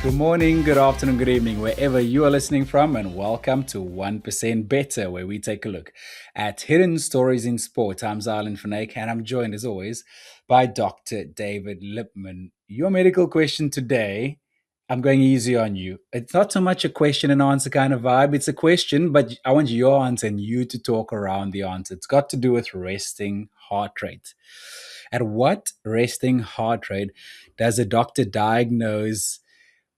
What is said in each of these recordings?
Good morning, good afternoon, good evening, wherever you are listening from, and welcome to 1% Better, where we take a look at hidden stories in sport. I'm Zalin Fanake, and I'm joined, as always, by Dr. David Lipman. Your medical question today, I'm going easy on you. It's not so much a question and answer kind of vibe. It's a question, but I want your answer and you to talk around the answer. It's got to do with resting heart rate. At what resting heart rate does a doctor diagnose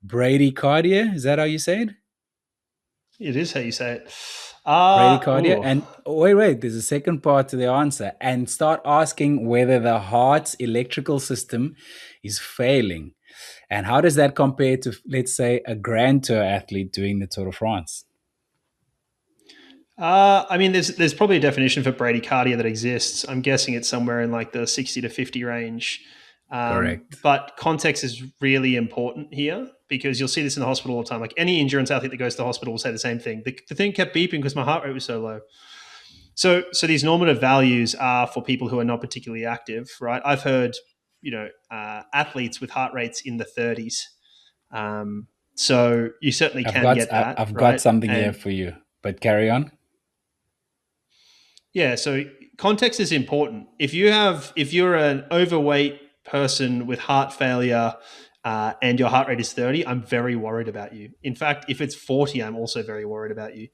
bradycardia? Is that how you say it? It is how you say it. Bradycardia. And wait, there's a second part to the answer. And start asking whether the heart's electrical system is failing. And how does that compare to, let's say, a Grand Tour athlete doing the Tour de France? There's probably a definition for bradycardia that exists. I'm guessing it's somewhere in like the 60 to 50 range. Correct. But context is really important here because you'll see this in the hospital all the time. Like any endurance athlete that goes to the hospital will say the same thing. The thing kept beeping because my heart rate was so low. So these normative values are for people who are not particularly active, right? I've heard, athletes with heart rates in the 30s. So you certainly can get that, I've got right? something here And for you, but carry on. yeah, so context is important. If you're an overweight person with heart failure and your heart rate is 30, I'm very worried about you. In fact, if it's 40, I'm also very worried about you.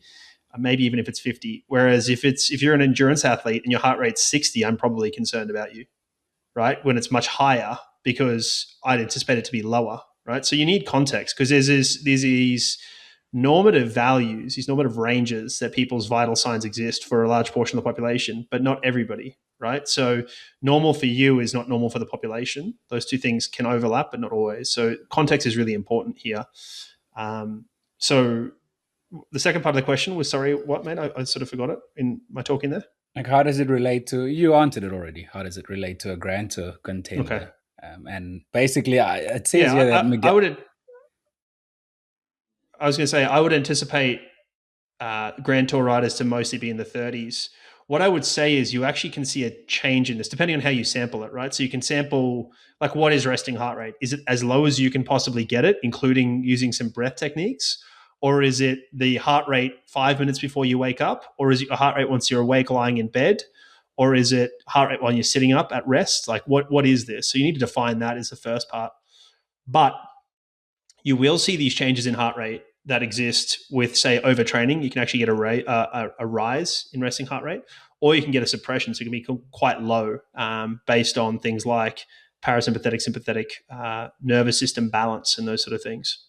Maybe even if it's 50. Whereas if you're an endurance athlete and your heart rate's 60, I'm probably concerned about you, right? When it's much higher because I'd anticipate it to be lower, right? So you need context because there's these normative values, these normative ranges that people's vital signs exist for a large portion of the population, but not everybody, right? So normal for you is not normal for the population. Those two things can overlap, but not always. So context is really important here. So the second part of the question was, sorry, what, mate? I sort of forgot it in my talking there. Like, how does it relate to, you answered it already. How does it relate to a Grand Tour Okay. contender? And basically, it says Yeah, here that I Miguel. would. I was going to say I would anticipate Grand Tour riders to mostly be in the 30s. What I would say is you actually can see a change in this depending on how you sample it, right? So you can sample like what is resting heart rate? Is it as low as you can possibly get it, including using some breath techniques? Or is it the heart rate 5 minutes before you wake up? Or is it your heart rate once you're awake lying in bed? Or is it heart rate while you're sitting up at rest? Like what is this? So you need to define that as the first part. But you will see these changes in heart rate that exist with, say, overtraining. You can actually get a rise in resting heart rate, or you can get a suppression. So it can be quite low based on things like parasympathetic, sympathetic, nervous system balance, and those sort of things.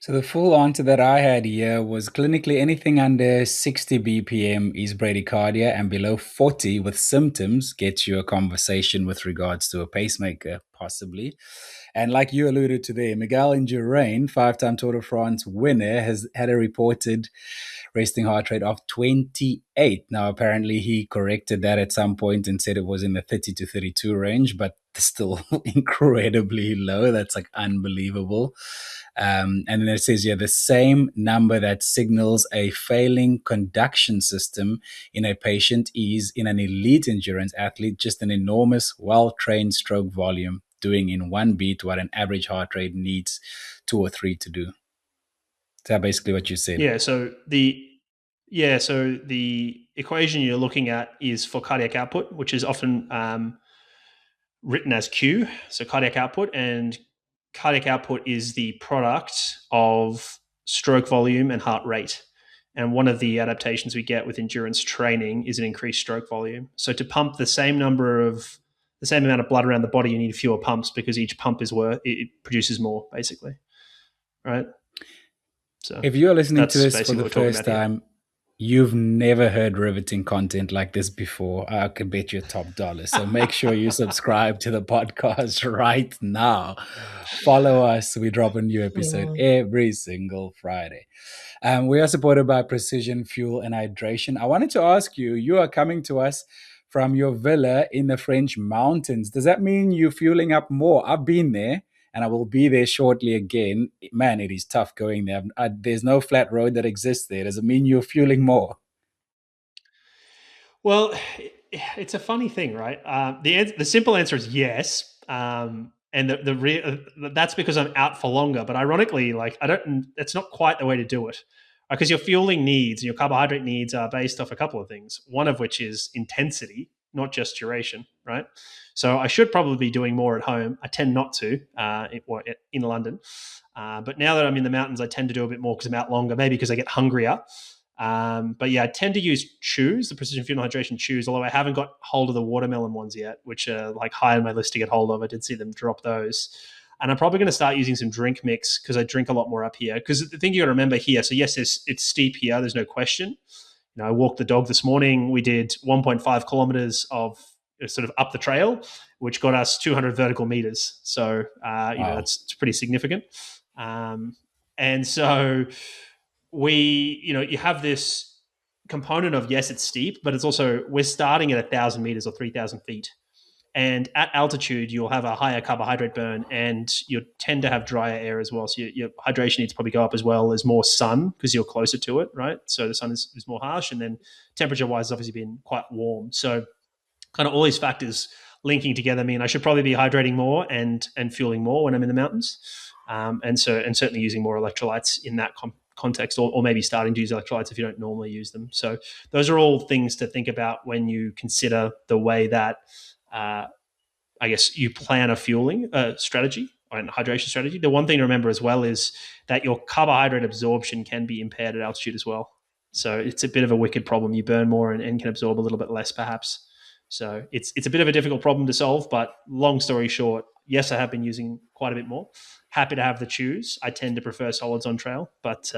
So the full answer that I had here was clinically anything under 60 BPM is bradycardia, and below 40 with symptoms gets you a conversation with regards to a pacemaker, possibly. And like you alluded to there, Miguel Indurain, 5-time Tour de France winner, has had a reported resting heart rate of 28. Now, apparently he corrected that at some point and said it was in the 30 to 32 range, but still incredibly low. That's like unbelievable. And then it says here the same number that signals a failing conduction system in a patient is in an elite endurance athlete just an enormous, well-trained stroke volume doing in one beat what an average heart rate needs 2 or 3 to do. Is that basically what you said? So the equation you're looking at is for cardiac output, which is often written as Q, so cardiac output, and cardiac output is the product of stroke volume and heart rate. And one of the adaptations we get with endurance training is an increased stroke volume. So to pump the same amount of blood around the body, you need fewer pumps because each pump it produces more, basically, right? So If you're listening to that's this for basically the what we're talking first about here. time, you've never heard riveting content like this before. I could bet you top dollar. So make sure you subscribe to the podcast right now. Follow us. We drop a new episode every single Friday. We are supported by Precision Fuel and Hydration. I wanted to ask you, you are coming to us from your villa in the French mountains. Does that mean you're fueling up more? I've been there and I will be there shortly again. Man, it is tough going there. There's no flat road that exists there. Does it mean you're fueling more? Well, it's a funny thing, right? The simple answer is yes, and that's because I'm out for longer. But ironically, like I don't, it's not quite the way to do it, because your fueling needs, your carbohydrate needs are based off a couple of things. One of which is intensity, not just duration, right? So I should probably be doing more at home. I tend not to in London, but now that I'm in the mountains, I tend to do a bit more because I'm out longer. Maybe because I get hungrier. But yeah, I tend to use chews, the precision fuel hydration chews, although I haven't got hold of the watermelon ones yet, which are like high on my list to get hold of. I did see them drop those. And I'm probably going to start using some drink mix because I drink a lot more up here. Because the thing you got to remember here, so yes, it's steep here. There's no question. I walked the dog this morning. We did 1.5 kilometers of sort of up the trail, which got us 200 vertical meters. So, Wow. it's pretty significant. And so you have this component of, yes, it's steep, but it's also, we're starting at 1,000 meters or 3,000 feet. And at altitude, you'll have a higher carbohydrate burn, and you tend to have drier air as well. So your hydration needs to probably go up as well. There's more sun because you're closer to it, right? So the sun is more harsh, and then temperature-wise, it's obviously been quite warm. So kind of all these factors linking together mean I should probably be hydrating more and fueling more when I'm in the mountains, and certainly using more electrolytes in that context, or maybe starting to use electrolytes if you don't normally use them. So those are all things to think about when you consider the way that I guess you plan a fueling strategy and hydration strategy. The one thing to remember as well is that your carbohydrate absorption can be impaired at altitude as well. So it's a bit of a wicked problem. You burn more and can absorb a little bit less, perhaps. So it's a bit of a difficult problem to solve. But long story short, yes, I have been using quite a bit more. Happy to have the chews. I tend to prefer solids on trail, but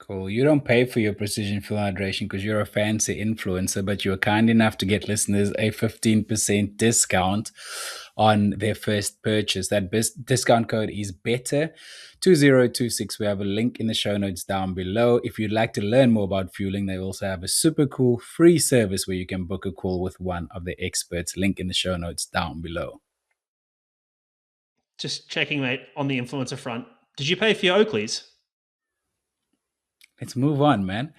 Cool. You don't pay for your precision fuel hydration because you're a fancy influencer, but you're kind enough to get listeners a 15% discount on their first purchase. That discount code is better2026. We have a link in the show notes down below. If you'd like to learn more about fueling, they also have a super cool free service where you can book a call with one of the experts. Link in the show notes down below. just checking, mate, on the influencer front. Did you pay for your Oakleys? Let's move on, man.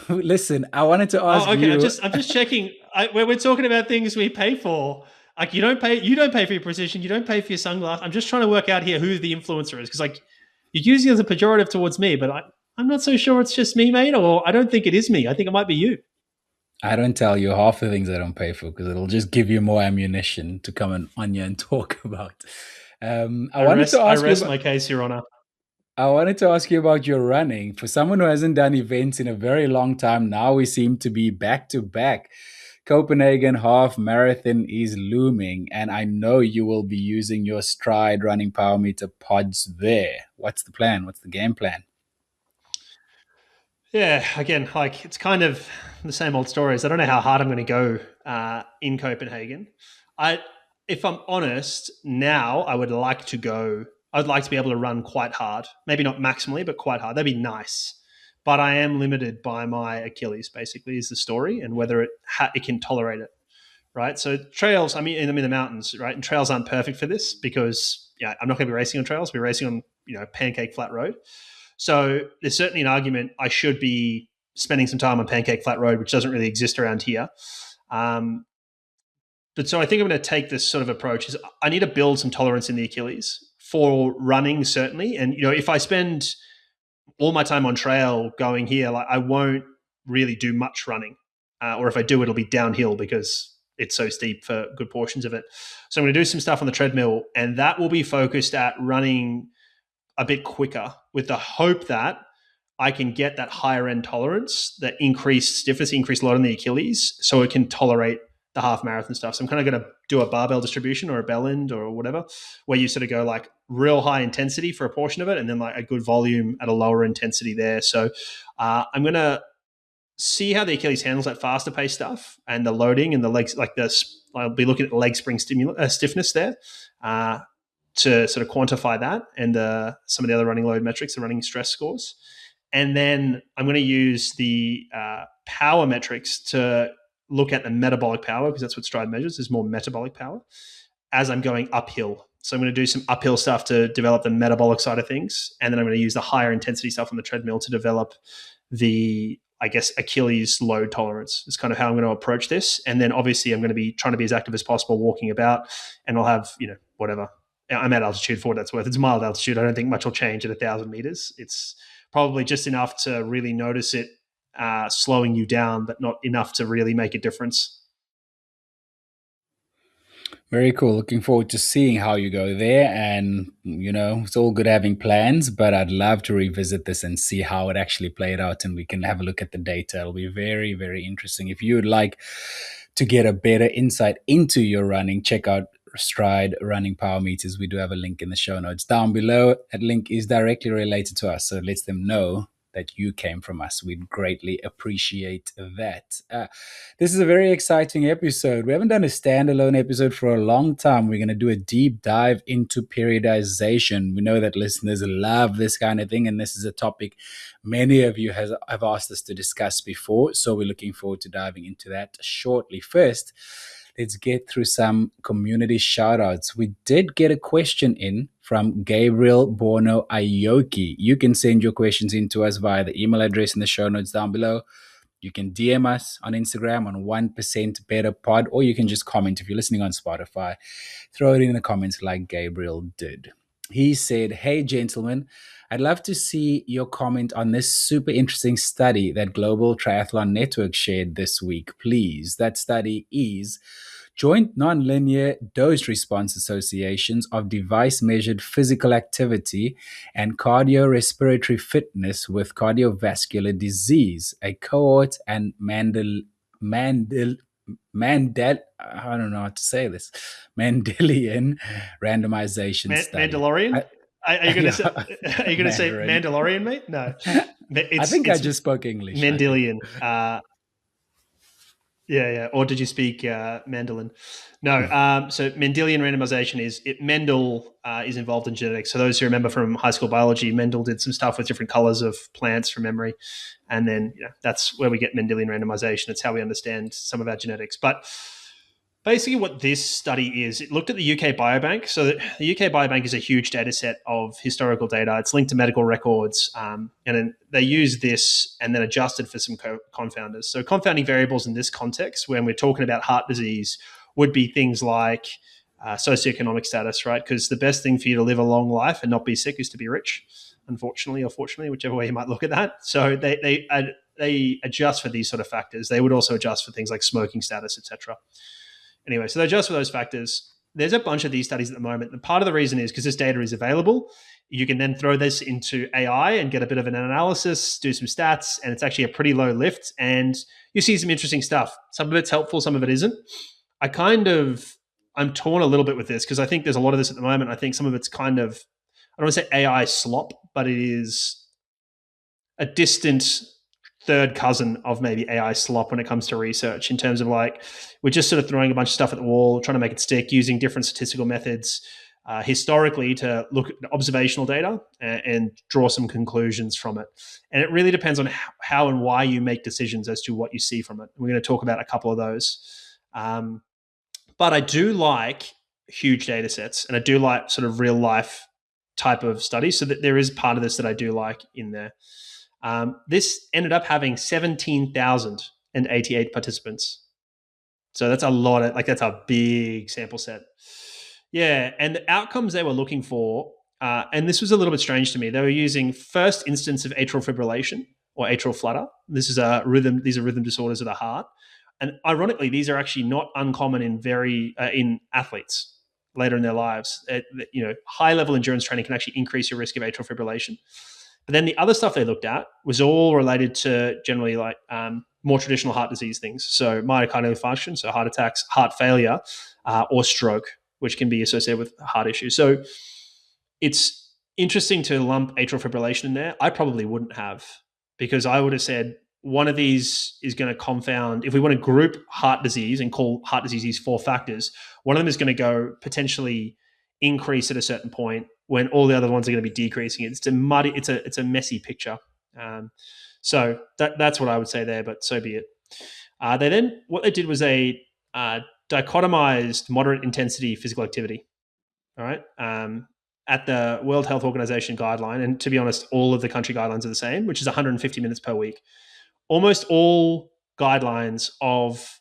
Listen, I wanted to ask Oh, okay. you. I'm just checking. When we're talking about things we pay for, like you don't pay for your precision, you don't pay for your sunglass. I'm just trying to work out here who the influencer is, because like you're using it as a pejorative towards me, but I'm not so sure it's just me, mate, or I don't think it is me. I think it might be you. I don't tell you half the things I don't pay for because it'll just give you more ammunition to come on here and talk about. I wanted to I ask you rest about, my case, Your Honor. I wanted to ask you about your running. For someone who hasn't done events in a very long time, now we seem to be back to back. Copenhagen half marathon is looming, and I know you will be using your Stryd running power meter pods there. What's the plan? What's the game plan? Yeah, again, like it's kind of the same old stories. I don't know how hard I'm going to go in Copenhagen. I, if I'm honest, now I would like to go. I'd like to be able to run quite hard. Maybe not maximally, but quite hard. That'd be nice. But I am limited by my Achilles. Basically, is the story, and whether it can tolerate it. Right. So trails. I'm in the mountains. Right, and trails aren't perfect for this because I'm not going to be racing on trails. We're racing on pancake flat road. So there's certainly an argument I should be spending some time on Pancake Flat Road, which doesn't really exist around here. But so I think I'm going to take this sort of approach: is I need to build some tolerance in the Achilles for running, certainly. And if I spend all my time on trail going here, like I won't really do much running, or if I do, it'll be downhill because it's so steep for good portions of it. So I'm going to do some stuff on the treadmill, and that will be focused at running a bit quicker with the hope that I can get that higher end tolerance, that increased stiffness, increased load on the Achilles, so it can tolerate the half marathon stuff. So I'm kind of going to do a barbell distribution or a bell end or whatever, where you sort of go like real high intensity for a portion of it, and then like a good volume at a lower intensity there. So I'm going to see how the Achilles handles that faster pace stuff and the loading and the legs, like this. I'll be looking at the leg spring stiffness there. To sort of quantify that and some of the other running load metrics, the running stress scores. And then I'm going to use the power metrics to look at the metabolic power, because that's what Stryd measures, is more metabolic power, as I'm going uphill. So I'm going to do some uphill stuff to develop the metabolic side of things. And then I'm going to use the higher intensity stuff on the treadmill to develop the I guess, Achilles load tolerance. It's kind of how I'm going to approach this. And then obviously I'm going to be trying to be as active as possible walking about, and I'll have, whatever. I'm at altitude for what that's worth. It's mild altitude. I don't think much will change at 1,000 meters. It's probably just enough to really notice it slowing you down, but not enough to really make a difference. Very cool. Looking forward to seeing how you go there. And, it's all good having plans, but I'd love to revisit this and see how it actually played out and we can have a look at the data. It'll be very, very interesting. If you would like to get a better insight into your running, check out Stryd running power meters. We do have a link in the show notes down below. That link is directly related to us, so it lets them know that you came from us. We'd greatly appreciate that. This is a very exciting episode. We haven't done a standalone episode for a long time. We're going to do a deep dive into periodization. We know that listeners love this kind of thing, and this is a topic many of you have asked us to discuss before. So we're looking forward to diving into that shortly. First, let's get through some community shout-outs. We did get a question in from Gabriel Bono Ayoki. You can send your questions in to us via the email address in the show notes down below. You can DM us on Instagram on 1% Better Pod, or you can just comment if you're listening on Spotify. Throw it in the comments like Gabriel did. He said, "Hey, gentlemen, I'd love to see your comment on this super interesting study that Global Triathlon Network shared this week, please. That study is Joint Nonlinear Dose Response Associations of Device-Measured Physical Activity and Cardiorespiratory Fitness with Cardiovascular Disease, a cohort and I don't know how to say this, Mendelian randomization study." Mandalorian? Are you going to say? Yeah, Are you going to say Mandarin. Mandalorian, mate? No, I think I it's just spoke English. Mendelian. Yeah. Or did you speak Mandolin? No. So Mendelian randomization is it. Mendel is involved in genetics. So those who remember from high school biology, Mendel did some stuff with different colors of plants from memory, and then that's where we get Mendelian randomization. It's how we understand some of our genetics. But basically, what this study is, it looked at the UK Biobank. So the UK Biobank is a huge data set of historical data. It's linked to medical records, and then they use this and then adjusted for some confounders. So confounding variables in this context, when we're talking about heart disease, would be things like socioeconomic status, right? Because the best thing for you to live a long life and not be sick is to be rich, unfortunately or fortunately, whichever way you might look at that. So they adjust for these sort of factors. They would also adjust for things like smoking status, etc. Anyway, so they adjust for those factors. There's a bunch of these studies at the moment. And part of the reason is because this data is available. You can then throw this into AI and get a bit of an analysis, do some stats, and it's actually a pretty low lift. And you see some interesting stuff. Some of it's helpful, some of it isn't. I'm torn a little bit with this because I think there's a lot of this at the moment. I think some of it's kind of, I don't want to say AI slop, but it is a distant third cousin of maybe AI slop when it comes to research, in terms of like, we're just sort of throwing a bunch of stuff at the wall, trying to make it stick, using different statistical methods historically to look at observational data and draw some conclusions from it. And it really depends on how and why you make decisions as to what you see from it. We're going to talk about a couple of those. But I do like huge data sets, and I do like sort of real life type of studies, so that there is part of this that I do like in there. This ended up having 17,088 participants. So that's a lot. That's a big sample set. Yeah. And the outcomes they were looking for, and this was a little bit strange to me, they were using first instance of atrial fibrillation or atrial flutter. These are rhythm disorders of the heart. And ironically, these are actually not uncommon in athletes later in their lives. High level endurance training can actually increase your risk of atrial fibrillation. But then the other stuff they looked at was all related to generally like more traditional heart disease things. So myocardial infarction, so heart attacks, heart failure, or stroke, which can be associated with heart issues. So it's interesting to lump atrial fibrillation in there. I probably wouldn't have, because I would have said one of these is going to confound. If we want to group heart disease and call heart disease these four factors, one of them is going to go potentially increase at a certain point when all the other ones are going to be decreasing. It's a messy picture. So that's what I would say there, but so be it. What they did was they dichotomized moderate intensity physical activity. All right. At the World Health Organization guideline, and to be honest, all of the country guidelines are the same, which is 150 minutes per week. almost all guidelines of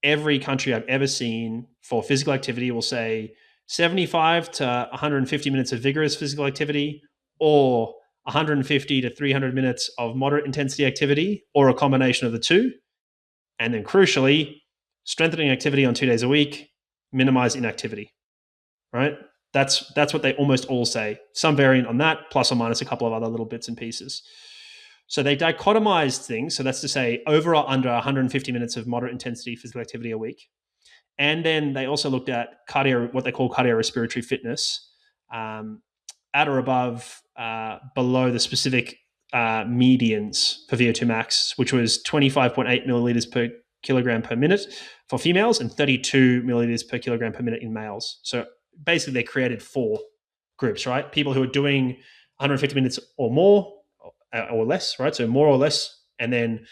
every country I've ever seen for physical activity will say 75 to 150 minutes of vigorous physical activity, or 150 to 300 minutes of moderate intensity activity, or a combination of the two. And then crucially, strengthening activity on 2 days a week, minimize inactivity, right? That's what they almost all say. Some variant on that, plus or minus a couple of other little bits and pieces. So they dichotomized things. So that's to say over or under 150 minutes of moderate intensity physical activity a week. And then they also looked at what they call cardiorespiratory fitness, at or above, below the specific medians for VO2 max, which was 25.8 milliliters per kilogram per minute for females and 32 milliliters per kilogram per minute in males. So basically, they created 4 groups, right? People who are doing 150 minutes or more or less, right? So more or less, and then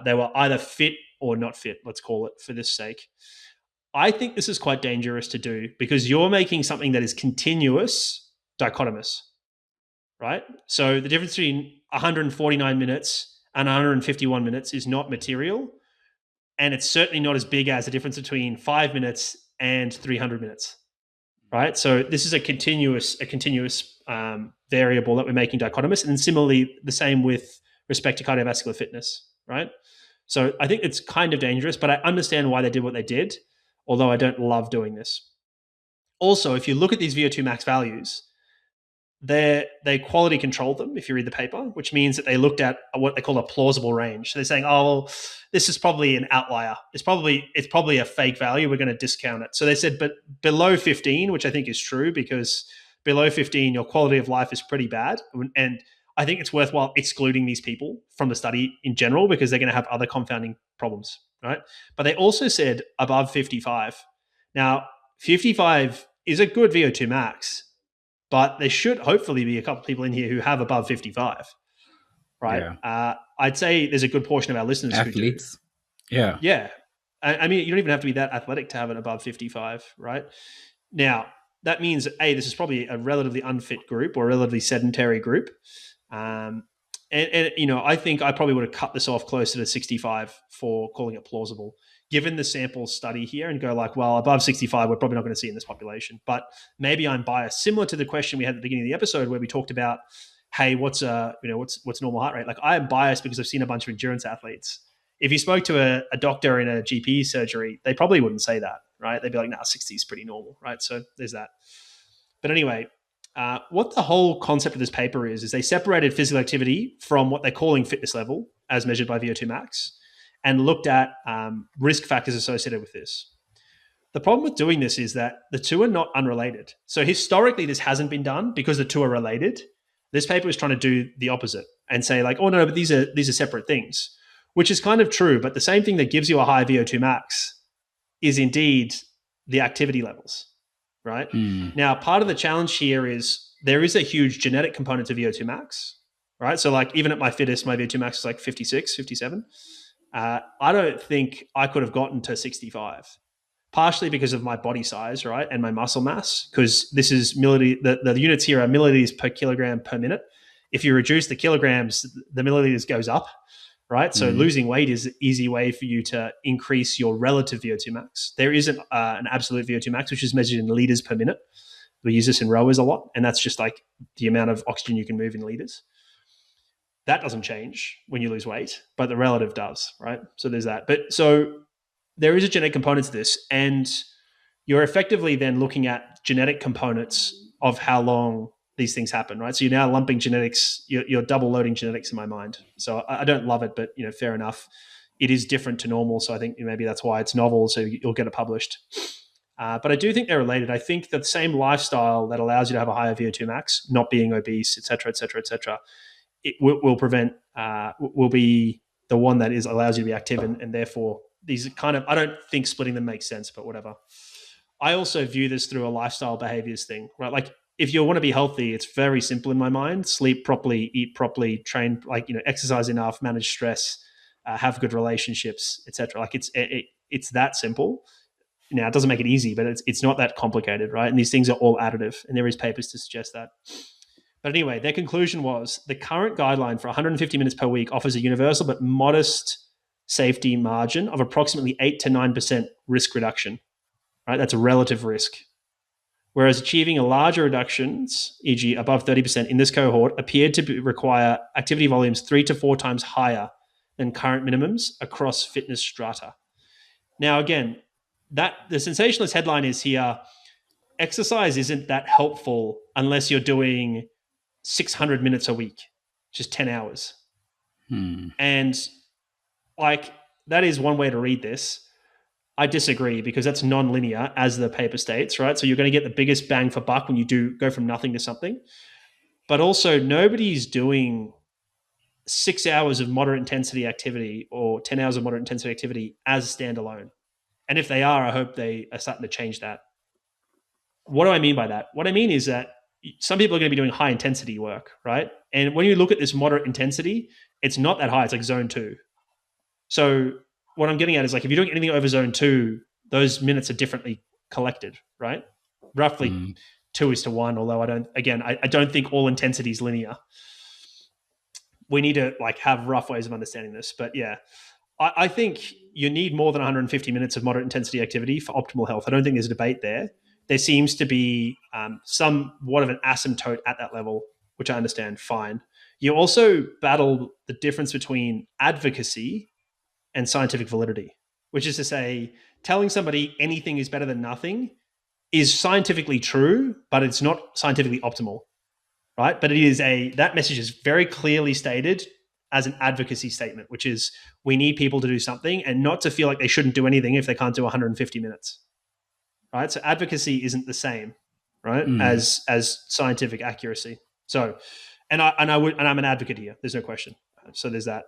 they were either fit or not fit, let's call it for this sake. I think this is quite dangerous to do because you're making something that is continuous dichotomous, right? So the difference between 149 minutes and 151 minutes is not material. And it's certainly not as big as the difference between 5 minutes and 300 minutes, right? So this is a continuous variable that we're making dichotomous. And then similarly, the same with respect to cardiovascular fitness, right? So I think it's kind of dangerous, but I understand why they did what they did, although I don't love doing this. Also, if you look at these VO2 max values, they quality controlled them, if you read the paper, which means that they looked at what they call a plausible range. So they're saying, oh, well, this is probably an outlier. It's probably a fake value. We're going to discount it. So they said, but below 15, which I think is true, because below 15, your quality of life is pretty bad. And I think it's worthwhile excluding these people from the study in general because they're going to have other confounding problems, right? But they also said above 55. Now, 55 is a good VO2 max, but there should hopefully be a couple of people in here who have above 55, right? Yeah. I'd say there's a good portion of our listeners Athletes. who do. Yeah. Yeah. I mean, you don't even have to be that athletic to have an above 55, right? Now, that means, A, this is probably a relatively unfit group or a relatively sedentary group. And I think I probably would have cut this off closer to 65 for calling it plausible, given the sample study here, and go like, well, above 65, we're probably not going to see in this population. But maybe I'm biased, similar to the question we had at the beginning of the episode where we talked about, hey, what's normal heart rate? Like, I am biased because I've seen a bunch of endurance athletes. If you spoke to a doctor in a GP surgery, they probably wouldn't say that, right? They'd be like, nah, 60 is pretty normal, right? So there's that. But anyway, what the whole concept of this paper is they separated physical activity from what they're calling fitness level as measured by VO2 max and looked at risk factors associated with this. The problem with doing this is that the two are not unrelated. So historically, this hasn't been done because the two are related. This paper is trying to do the opposite and say like, oh no, but these are separate things, which is kind of true. But the same thing that gives you a high VO2 max is indeed the activity levels, right? Now, part of the challenge here is there is a huge genetic component to VO2 max, right? So like even at my fittest, my VO2 max is like 56, 57. I don't think I could have gotten to 65, partially because of my body size, right? And my muscle mass, because this is the units here are milliliters per kilogram per minute. If you reduce the kilograms, the milliliters goes up, right? So losing weight is an easy way for you to increase your relative VO2 max. There is an absolute VO2 max, which is measured in liters per minute. We use this in rowers a lot, and that's just like the amount of oxygen you can move in liters. That doesn't change when you lose weight, but the relative does, right? So there's that. But so there is a genetic component to this, and you're effectively then looking at genetic components of how long these things happen, right? So you're now lumping genetics, you're double loading genetics in my mind. So I don't love it, but fair enough. It is different to normal, so I think maybe that's why it's novel, so you'll get it published. But I do think they're related. I think that the same lifestyle that allows you to have a higher VO2 max, not being obese, et cetera, et cetera, et cetera, it will be the one that allows you to be active, and therefore these kind of, I don't think splitting them makes sense, but whatever. I also view this through a lifestyle behaviors thing, right? Like if you want to be healthy, it's very simple in my mind: sleep properly, eat properly, train, exercise enough, manage stress, have good relationships, etc. Like it's that simple. Now it doesn't make it easy, but it's not that complicated, right? And these things are all additive, and there is papers to suggest that. But anyway, their conclusion was the current guideline for 150 minutes per week offers a universal but modest safety margin of approximately 8 to 9% risk reduction. Right? That's a relative risk. Whereas achieving a larger reductions, e.g., above 30% in this cohort, appeared to require activity volumes 3 to 4 times higher than current minimums across fitness strata. Now, again, that the sensationalist headline is here: exercise isn't that helpful unless you're doing 600 minutes a week, just 10 hours. And like, that is one way to read this. I disagree, because that's non-linear, as the paper states, right? So you're going to get the biggest bang for buck when you do go from nothing to something. But also, nobody's doing 6 hours of moderate intensity activity or 10 hours of moderate intensity activity as standalone. And if they are, I hope they are starting to change that. What do I mean by that? What I mean is that some people are going to be doing high intensity work, right? And when you look at this moderate intensity, it's not that high. It's like zone 2. So what I'm getting at is, like, if you're doing anything over zone 2, those minutes are differently collected, right? Roughly 2:1, although I don't think all intensity is linear. We need to like have rough ways of understanding this. But yeah, I think you need more than 150 minutes of moderate intensity activity for optimal health. I don't think there's a debate there. There seems to be somewhat of an asymptote at that level, which I understand, fine. You also battle the difference between advocacy and scientific validity, which is to say, telling somebody anything is better than nothing is scientifically true, but it's not scientifically optimal, right? But that message is very clearly stated as an advocacy statement, which is, we need people to do something and not to feel like they shouldn't do anything if they can't do 150 minutes, right? So advocacy isn't the same, right, as scientific accuracy. So, I'm an advocate here. There's no question. So there's that.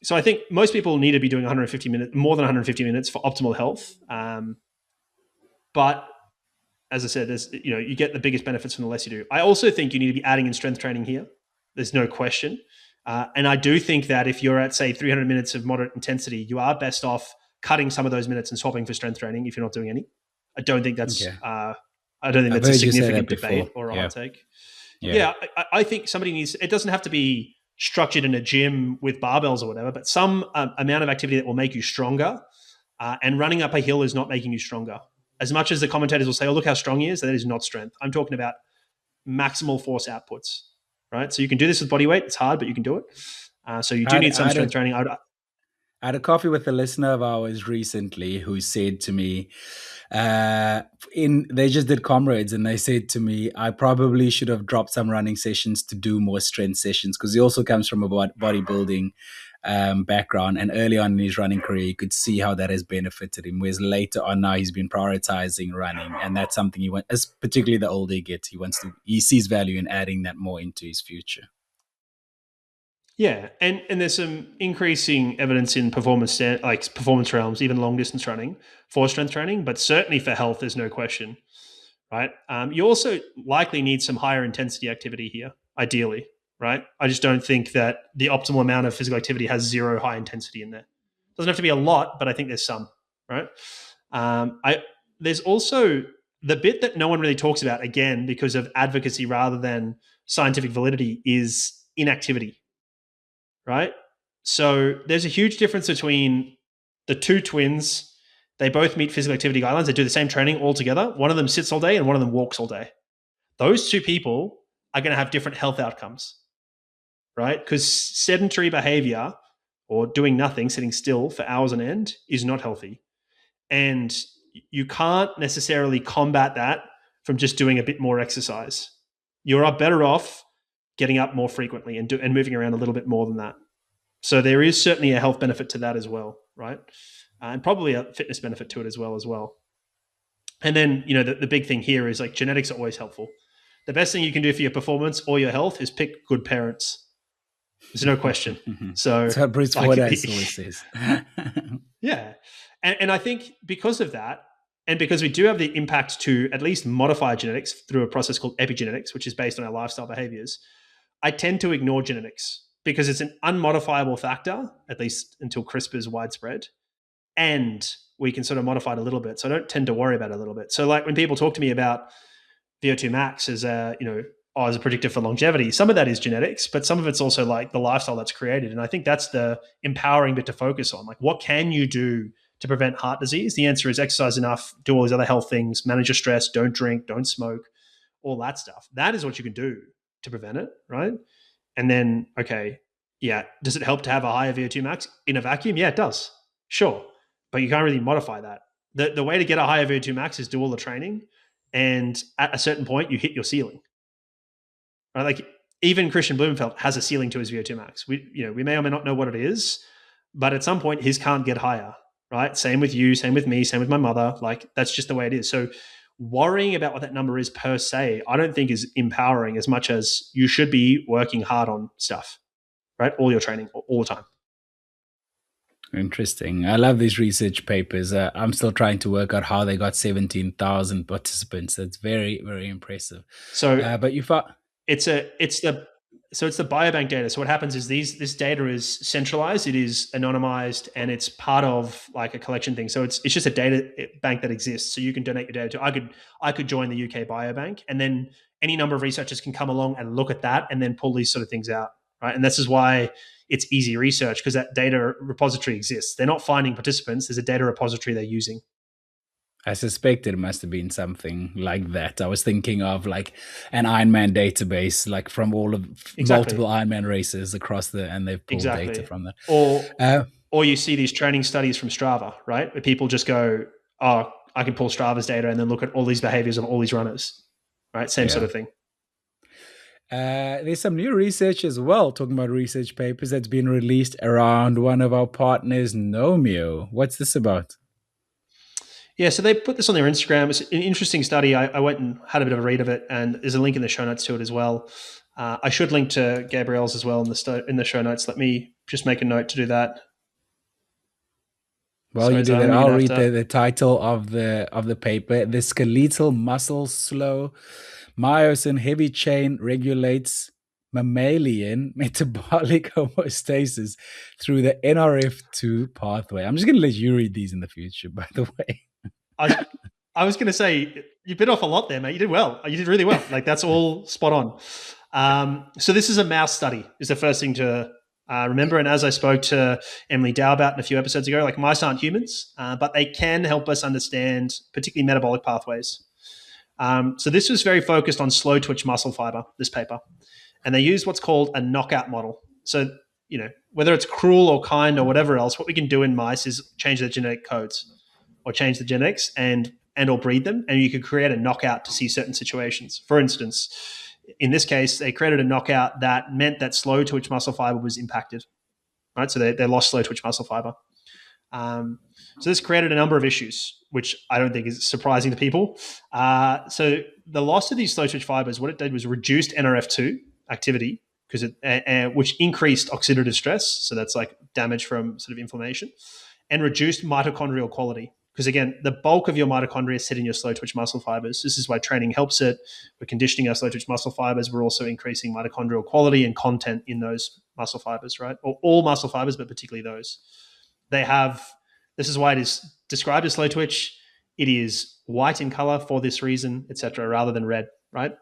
So I think most people need to be doing 150 minutes, more than 150 minutes for optimal health. But as I said, you get the biggest benefits from the less you do. I also think you need to be adding in strength training here. There's no question. And I do think that if you're at, say, 300 minutes of moderate intensity, you are best off cutting some of those minutes and swapping for strength training if you're not doing any. I don't think that's a significant debate or a hot take. Yeah, I think somebody needs. It doesn't have to be structured in a gym with barbells or whatever, but some amount of activity that will make you stronger. And running up a hill is not making you stronger. As much as the commentators will say, "Oh, look how strong he is," that is not strength. I'm talking about maximal force outputs, right? So you can do this with body weight. It's hard, but you can do it. So you do need some strength training. I had a coffee with a listener of ours recently who said to me, they just did comrades, and they said to me, I probably should have dropped some running sessions to do more strength sessions, because he also comes from a bodybuilding background, and early on in his running career you could see how that has benefited him, whereas later on now he's been prioritizing running, and that's something he wants, as particularly the older he gets, he sees value in adding that more into his future. Yeah, and there's some increasing evidence in performance realms, even long distance running, for strength training, but certainly for health, there's no question, right? You also likely need some higher intensity activity here, ideally, right? I just don't think that the optimal amount of physical activity has zero high intensity in there. Doesn't have to be a lot, but I think there's some, right? There's also the bit that no one really talks about, again, because of advocacy rather than scientific validity, is inactivity. Right? So there's a huge difference between the two twins. They both meet physical activity guidelines. They do the same training all together. One of them sits all day and one of them walks all day. Those two people are going to have different health outcomes, right? Because sedentary behavior or doing nothing, sitting still for hours on end, is not healthy. And you can't necessarily combat that from just doing a bit more exercise. You're better off getting up more frequently and moving around a little bit more than that. So there is certainly a health benefit to that as well, right? And probably a fitness benefit to it as well. And then, the big thing here is, like, genetics are always helpful. The best thing you can do for your performance or your health is pick good parents. There's no question. So that's what Bruce Fordyce always says. Yeah. And I think because of that, and because we do have the impact to at least modify genetics through a process called epigenetics, which is based on our lifestyle behaviors, I tend to ignore genetics because it's an unmodifiable factor, at least until CRISPR is widespread, and we can sort of modify it a little bit. So I don't tend to worry about it a little bit. So, like, when people talk to me about VO2 max as as a predictor for longevity. Some of that is genetics, but some of it's also like the lifestyle that's created. And I think that's the empowering bit to focus on. Like, what can you do to prevent heart disease? The answer is exercise enough, do all these other health things, manage your stress, don't drink, don't smoke, all that stuff. That is what you can do to prevent it, right? And then, okay, yeah, does it help to have a higher VO2 max in a vacuum? Yeah, it does. Sure. But you can't really modify that. The way to get a higher VO2 max is do all the training. And at a certain point, you hit your ceiling. Right? Like, even Christian Blumenfeld has a ceiling to his VO2 max. We may or may not know what it is, but at some point his can't get higher. Right? Same with you, same with me, same with my mother. Like, that's just the way it is. So worrying about what that number is per se, I don't think is empowering as much as you should be working hard on stuff, right? All your training, all the time. Interesting. I love these research papers. I'm still trying to work out how they got 17,000 participants. That's very, very impressive. So But you thought, it's the biobank data. So what happens is this data is centralized, it is anonymized, and it's part of like a collection thing. So it's just a data bank that exists. So you can donate your data to. I could join the UK Biobank, and then any number of researchers can come along and look at that, and then pull these sort of things out, right? And this is why it's easy research, because that data repository exists. They're not finding participants. There's a data repository they're using. I suspect it must have been something like that. I was thinking of like an Ironman database, like from all of Exactly. multiple Ironman races across and they've pulled data Exactly. from that. Or Uh, or you see these training studies from Strava, right? Where people just go, oh, I can pull Strava's data and then look at all these behaviors of all these runners, right? Same sort yeah. of thing. There's some new research as well, talking about research papers that's been released around one of our partners, Nomeo. What's this about? Yeah, so they put this on their Instagram. It's an interesting study. I went and had a bit of a read of it, and there's a link in the show notes to it as well. I should link to Gabrielle's as well in the show notes. Let me just make a note to do that. Well, Sorry, you do that. I'm going I'll to have read to. the title of the paper. The skeletal muscle slow myosin heavy chain regulates mammalian metabolic homeostasis through the NRF2 pathway. I'm just going to let you read these in the future, by the way. I was going to say, you bit off a lot there, mate. You did well. You did really well. Like, that's all spot on. So this is a mouse study, is the first thing to remember. And as I spoke to Emily Dow about in a few episodes ago, like, mice aren't humans, but they can help us understand particularly metabolic pathways. So this was very focused on slow twitch muscle fiber, this paper. And they used what's called a knockout model. So, whether it's cruel or kind or whatever else, what we can do in mice is change the genetic codes or change the genetics and or breed them, and you could create a knockout to see certain situations. For instance, in this case, they created a knockout that meant that slow twitch muscle fiber was impacted, right? So they lost slow twitch muscle fiber. So this created a number of issues, which I don't think is surprising to people. So the loss of these slow twitch fibers, what it did was reduced NRF2 activity, because which increased oxidative stress. So that's like damage from sort of inflammation, and reduced mitochondrial quality. Because again, the bulk of your mitochondria sit in your slow twitch muscle fibers. This is why training helps it. We're conditioning our slow twitch muscle fibers. We're also increasing mitochondrial quality and content in those muscle fibers, right? Or all muscle fibers, but particularly those. This is why it is described as slow twitch. It is white in color for this reason, etc., rather than red, right?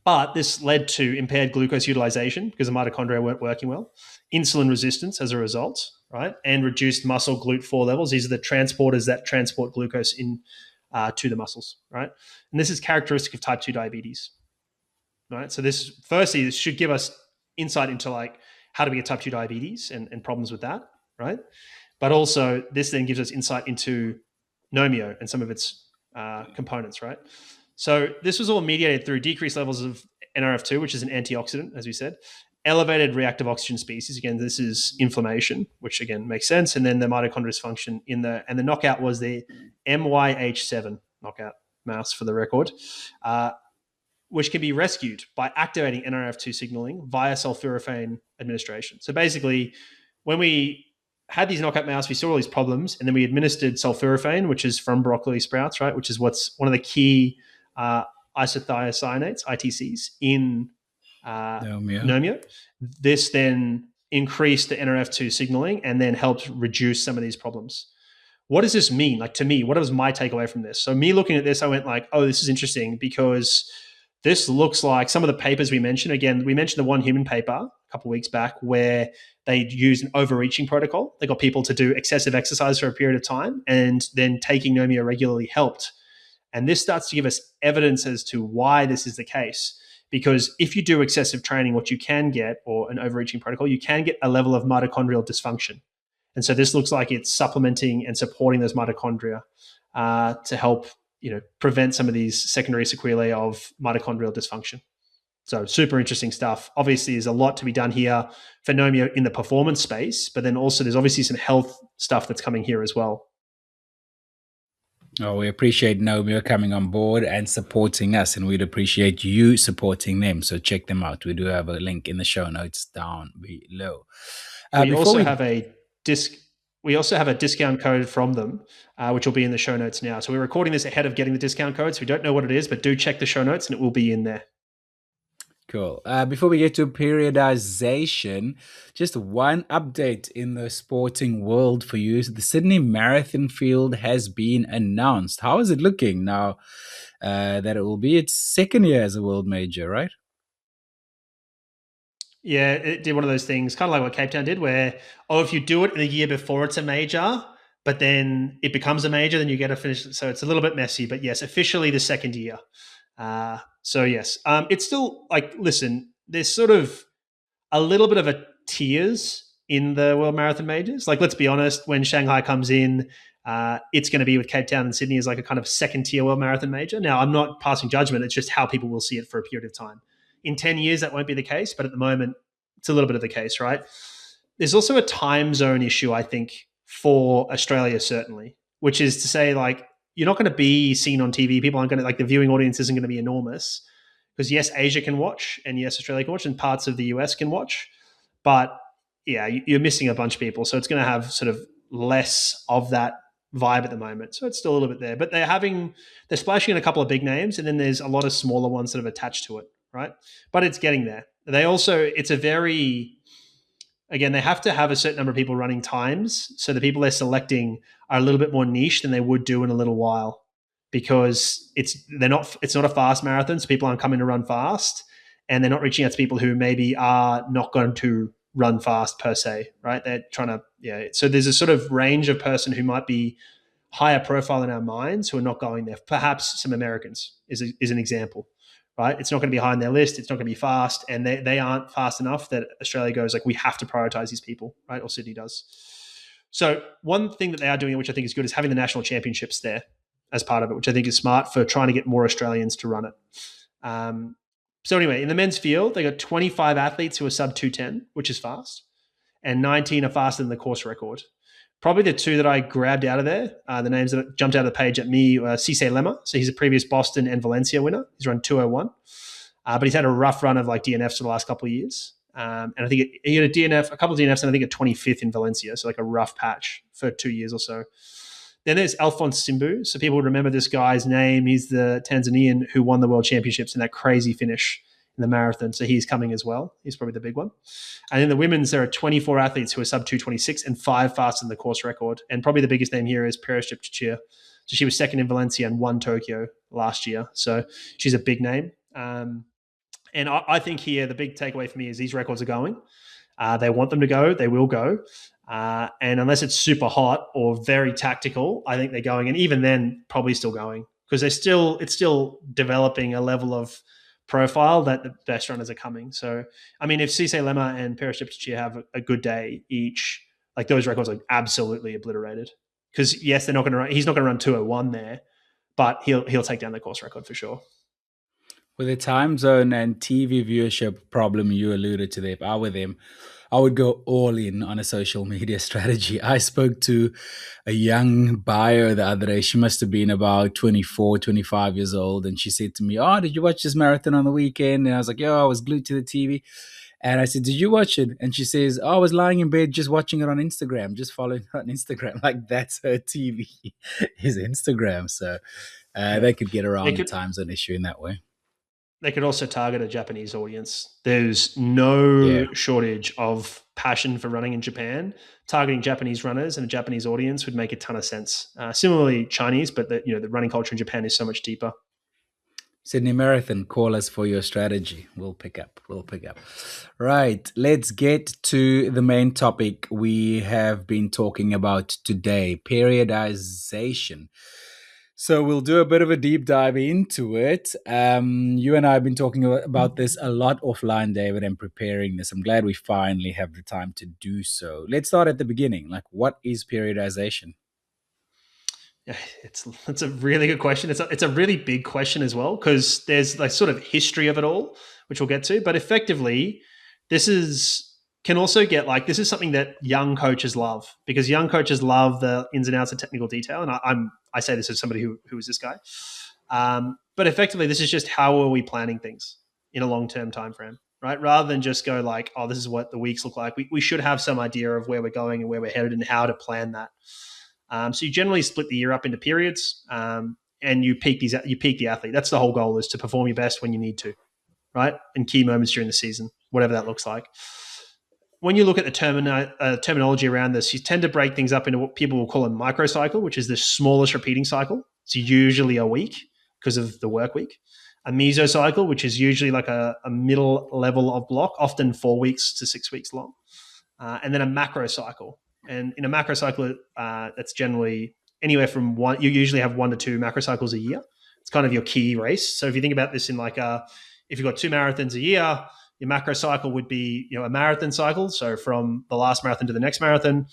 But this led to impaired glucose utilization because the mitochondria weren't working well, insulin resistance as a result, right? And reduced muscle GLUT4 levels. These are the transporters that transport glucose in to the muscles, right? And this is characteristic of type 2 diabetes, right? So this should give us insight into like how to get type 2 diabetes and problems with that, right? But also this then gives us insight into Nomeo and some of its components, right? So this was all mediated through decreased levels of NRF2, which is an antioxidant, as we said, elevated reactive oxygen species. Again, this is inflammation, which again makes sense. And then the mitochondrial dysfunction and the knockout was the MYH7 knockout mouse, for the record, which can be rescued by activating NRF2 signaling via sulforaphane administration. So basically, when we had these knockout mouse, we saw all these problems, and then we administered sulforaphane, which is from broccoli sprouts, right? Which is what's one of the key isothiocyanates, ITCs, in Nomeo. This then increased the NRF2 signaling and then helped reduce some of these problems. What does this mean? Like, to me, what was my takeaway from this? So me looking at this, I went like, oh, this is interesting, because This looks like some of the papers we mentioned. Again, we mentioned the one human paper a couple of weeks back where they used an overreaching protocol. They got people to do excessive exercise for a period of time, and then taking Nomia regularly helped. And this starts to give us evidence as to why this is the case. Because if you do excessive training, what you can get, or an overreaching protocol, you can get a level of mitochondrial dysfunction. And so this looks like it's supplementing and supporting those mitochondria to help prevent some of these secondary sequelae of mitochondrial dysfunction. So super interesting stuff. Obviously, there's a lot to be done here for Nomia in the performance space, but then also there's obviously some health stuff that's coming here as well. Oh, we appreciate Nomia coming on board and supporting us, and we'd appreciate you supporting them. So check them out. We do have a link in the show notes down below. We Before also we have a disc. We also have a discount code from them, which will be in the show notes now. So we're recording this ahead of getting the discount code. So we don't know what it is, but do check the show notes and it will be in there. Cool. Before we get to periodization, just one update in the sporting world for you. The Sydney Marathon field has been announced. How is it looking now that it will be its second year as a world major, right? Yeah, it did one of those things, kind of like what Cape Town did, where, if you do it in the year before it's a major, but then it becomes a major, then you get to finish. So it's a little bit messy, but yes, officially the second year. So yes, it's still like, listen, there's sort of a little bit of a tiers in the World Marathon Majors. Like, let's be honest, when Shanghai comes in, it's going to be with Cape Town and Sydney as like a kind of second tier World Marathon Major. Now, I'm not passing judgment. It's just how people will see it for a period of time. In 10 years, that won't be the case, but at the moment, it's a little bit of the case, right? There's also a time zone issue, I think, for Australia, certainly, which is to say, like, you're not going to be seen on TV. People aren't going to, like, the viewing audience isn't going to be enormous because, yes, Asia can watch and yes, Australia can watch and parts of the US can watch. But yeah, you're missing a bunch of people. So it's going to have sort of less of that vibe at the moment. So it's still a little bit there. But they're splashing in a couple of big names and then there's a lot of smaller ones that have attached to it, right? But it's getting there. It's a very, again, they have to have a certain number of people running times. So the people they're selecting are a little bit more niche than they would do in a little while because it's not a fast marathon. So people aren't coming to run fast and they're not reaching out to people who maybe are not going to run fast per se, right? They're trying to, yeah. So there's a sort of range of person who might be higher profile in our minds who are not going there. Perhaps some Americans is an example, right? It's not going to be high on their list. It's not going to be fast. And they aren't fast enough that Australia goes like, we have to prioritize these people, right? Or Sydney does. So one thing that they are doing, which I think is good, is having the national championships there as part of it, which I think is smart for trying to get more Australians to run it. So anyway, in the men's field, they got 25 athletes who are sub 210, which is fast, and 19 are faster than the course record. Probably the two that I grabbed out of there, the names that jumped out of the page at me, Cisse Lemma. So he's a previous Boston and Valencia winner. He's run 201, but he's had a rough run of like DNFs for the last couple of years. And I think he had a couple of DNFs, and I think a 25th in Valencia. So like a rough patch for 2 years or so. Then there's Alphonse Simbu. So people would remember this guy's name. He's the Tanzanian who won the world championships in that crazy finish in the marathon. So he's coming as well. He's probably the big one. And in the women's, there are 24 athletes who are sub 226 and 5 faster than the course record. And probably the biggest name here is Periodisation. So she was second in Valencia and won Tokyo last year. So she's a big name. And I think here the big takeaway for me is these records are going. They want them to go. They will go. And unless it's super hot or very tactical, I think they're going. And even then, probably still going because it's still developing a level of profile that the best runners are coming. So, I mean, if Cisse Lemma and Periodisation have a good day each, like those records are absolutely obliterated. Because yes, they're not going to run. He's not going to run 201 there, but he'll take down the course record for sure. With the time zone and TV viewership problem you alluded to there, if I were them, I would go all in on a social media strategy. I spoke to a young buyer the other day. She must have been about 24, 25 years old. And she said to me, "Oh, did you watch this marathon on the weekend?" And I was like, "Yo, I was glued to the TV." And I said, "Did you watch it?" And she says, "Oh, I was lying in bed just watching it on Instagram, just following her on Instagram." Like that's her TV is Instagram. So they could get around the time zone issue in that way. They could also target a Japanese audience. There's no shortage of passion for running in Japan. Targeting Japanese runners and a Japanese audience would make a ton of sense. Similarly, Chinese, but the running culture in Japan is so much deeper. Sydney Marathon, call us for your strategy. We'll pick up. We'll pick up. Right. Let's get to the main topic we have been talking about today, periodization. So we'll do a bit of a deep dive into it. You and I have been talking about this a lot offline, David, and preparing this. I'm glad we finally have the time to do so. Let's start at the beginning. Like, what is periodization? Yeah, it's a really good question. It's a really big question as well, because there's like sort of history of it all, which we'll get to. But effectively, this is can also get like this is something that young coaches love, because young coaches love the ins and outs of technical detail. And I say this as somebody who is this guy. But effectively, this is just how are we planning things in a long term time frame, right? Rather than just go like, oh, this is what the weeks look like. We should have some idea of where we're going and where we're headed and how to plan that. So you generally split the year up into periods, and you peak the athlete. That's the whole goal, is to perform your best when you need to, right? And key moments during the season, whatever that looks like. When you look at the terminology around this, you tend to break things up into what people will call a microcycle, which is the smallest repeating cycle. It's usually a week because of the work week. A mesocycle, which is usually like a middle level of block, often 4 weeks to 6 weeks long. And then a macrocycle. And in a macrocycle, that's generally anywhere from one. You usually have 1 to 2 macrocycles a year. It's kind of your key race. So if you think about this in like if you've got 2 marathons a year, your macrocycle would be a marathon cycle. So from the last marathon to the next marathon,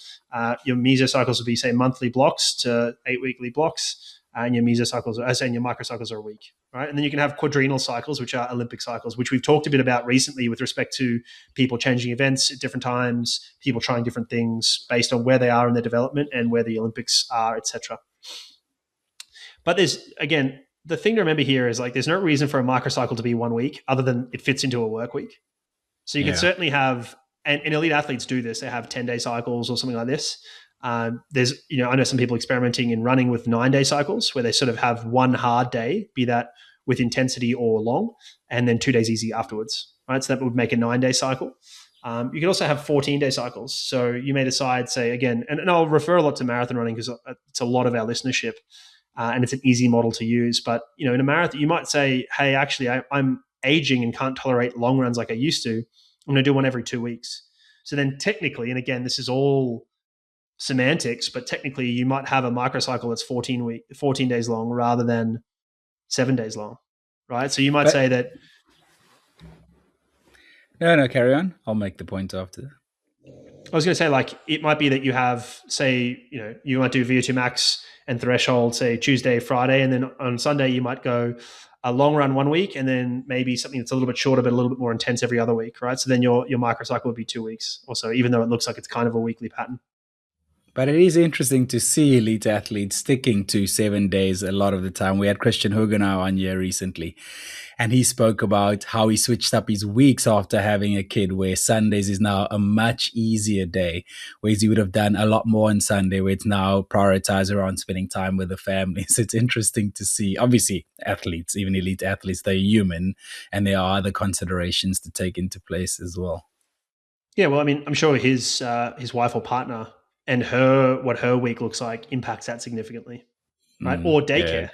your mesocycles would be say monthly blocks to 8 weekly blocks, and your mesocycles, and your microcycles are a week, right? And then you can have quadrennial cycles, which are Olympic cycles, which we've talked a bit about recently with respect to people changing events at different times, people trying different things based on where they are in their development and where the Olympics are, etc. But there's, again, the thing to remember here is like there's no reason for a microcycle to be 1 week other than it fits into a work week. So you can certainly have, and elite athletes do this. They have 10-day cycles or something like this. There's, I know some people experimenting in running with 9-day cycles where they sort of have one hard day, be that with intensity or long, and then 2 days easy afterwards, right? So that would make a 9-day cycle. You can also have 14-day cycles. So you may decide, say, again, and I'll refer a lot to marathon running because it's a lot of our listenership, and it's an easy model to use. But, in a marathon, you might say, hey, actually, I'm aging and can't tolerate long runs like I used to. I'm going to do one every 2 weeks. So then technically, and again, this is all semantics, but technically you might have a microcycle that's 14 days long rather than 7 days long, right? So you might say that. No, carry on. I'll make the point after. I was going to say, like, it might be that you have, say, you might do VO2 max and threshold, say Tuesday, Friday, and then on Sunday you might go a long run 1 week, and then maybe something that's a little bit shorter but a little bit more intense every other week, right? So then your microcycle would be 2 weeks or so, even though it looks like it's kind of a weekly pattern. But it is interesting to see elite athletes sticking to 7 days a lot of the time. We had Christian Hugenau on here recently, and he spoke about how he switched up his weeks after having a kid, where Sundays is now a much easier day, whereas he would have done a lot more on Sunday, where it's now prioritized around spending time with the family. So it's interesting to see. Obviously, athletes, even elite athletes, they're human, and there are other considerations to take into place as well. Yeah, well, I mean, I'm sure his wife or partner and what her week looks like impacts that significantly, right? Or daycare,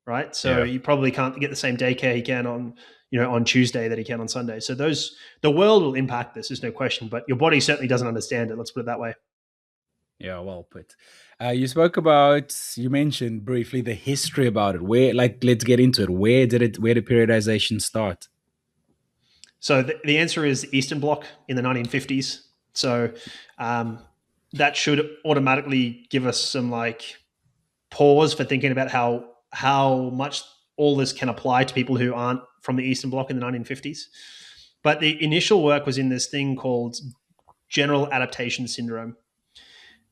right? So you probably can't get the same daycare he can on Tuesday that he can on Sunday. So the world will impact this, there's no question, but your body certainly doesn't understand it. Let's put it that way. Yeah, well put. You mentioned briefly the history about it. Let's get into it. Where did periodization start? So the answer is Eastern Bloc in the 1950s. So that should automatically give us some like pause for thinking about how much all this can apply to people who aren't from the Eastern Bloc in the 1950s. But the initial work was in this thing called general adaptation syndrome.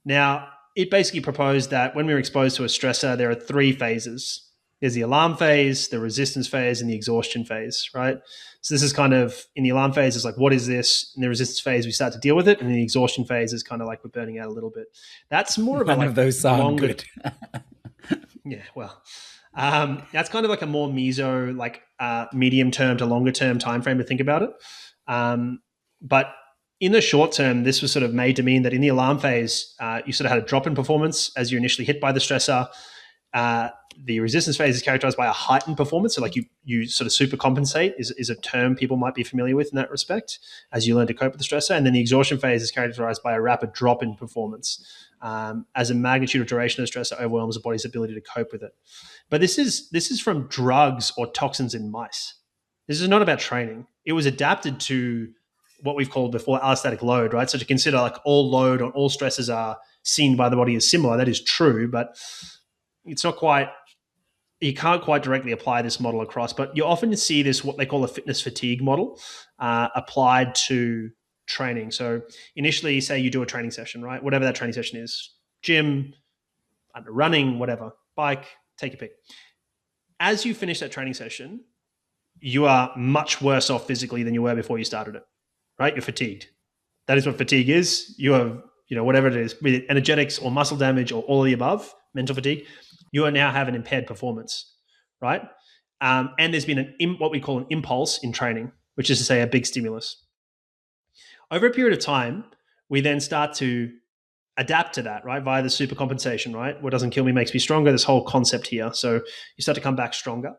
Now, it basically proposed that when we're exposed to a stressor, there are 3 phases. There's the alarm phase, the resistance phase, and the exhaustion phase, right? So this is kind of, in the alarm phase, it's like, what is this? In the resistance phase, we start to deal with it. And in the exhaustion phase is kind of like we're burning out a little bit. That's more of None of those sound good. Yeah, well, that's kind of like a more medium term to longer term time frame to think about it. But in the short term, this was sort of made to mean that in the alarm phase, you sort of had a drop in performance as you initially hit by the stressor. the resistance phase is characterized by a heightened performance. So like you sort of supercompensate is a term people might be familiar with in that respect as you learn to cope with the stressor. And then the exhaustion phase is characterized by a rapid drop in performance as a magnitude or duration of the stressor overwhelms the body's ability to cope with it. But this is from drugs or toxins in mice. This is not about training. It was adapted to what we've called before allostatic load, right? So to consider like all load on all stresses are seen by the body as similar, that is true, but it's not quite, you can't quite directly apply this model across, but you often see this, what they call a fitness fatigue model, applied to training. So initially, say you do a training session, right? Whatever that training session is, gym, running, whatever, bike, take your pick. As you finish that training session, you are much worse off physically than you were before you started it, right? You're fatigued. That is what fatigue is. You have, whatever it is, be it energetics or muscle damage or all of the above, mental fatigue, you are now have an impaired performance, right? And there's been what we call an impulse in training, which is to say a big stimulus. Over a period of time, we then start to adapt to that, right? Via the supercompensation, right? What doesn't kill me makes me stronger. This whole concept here. So you start to come back stronger.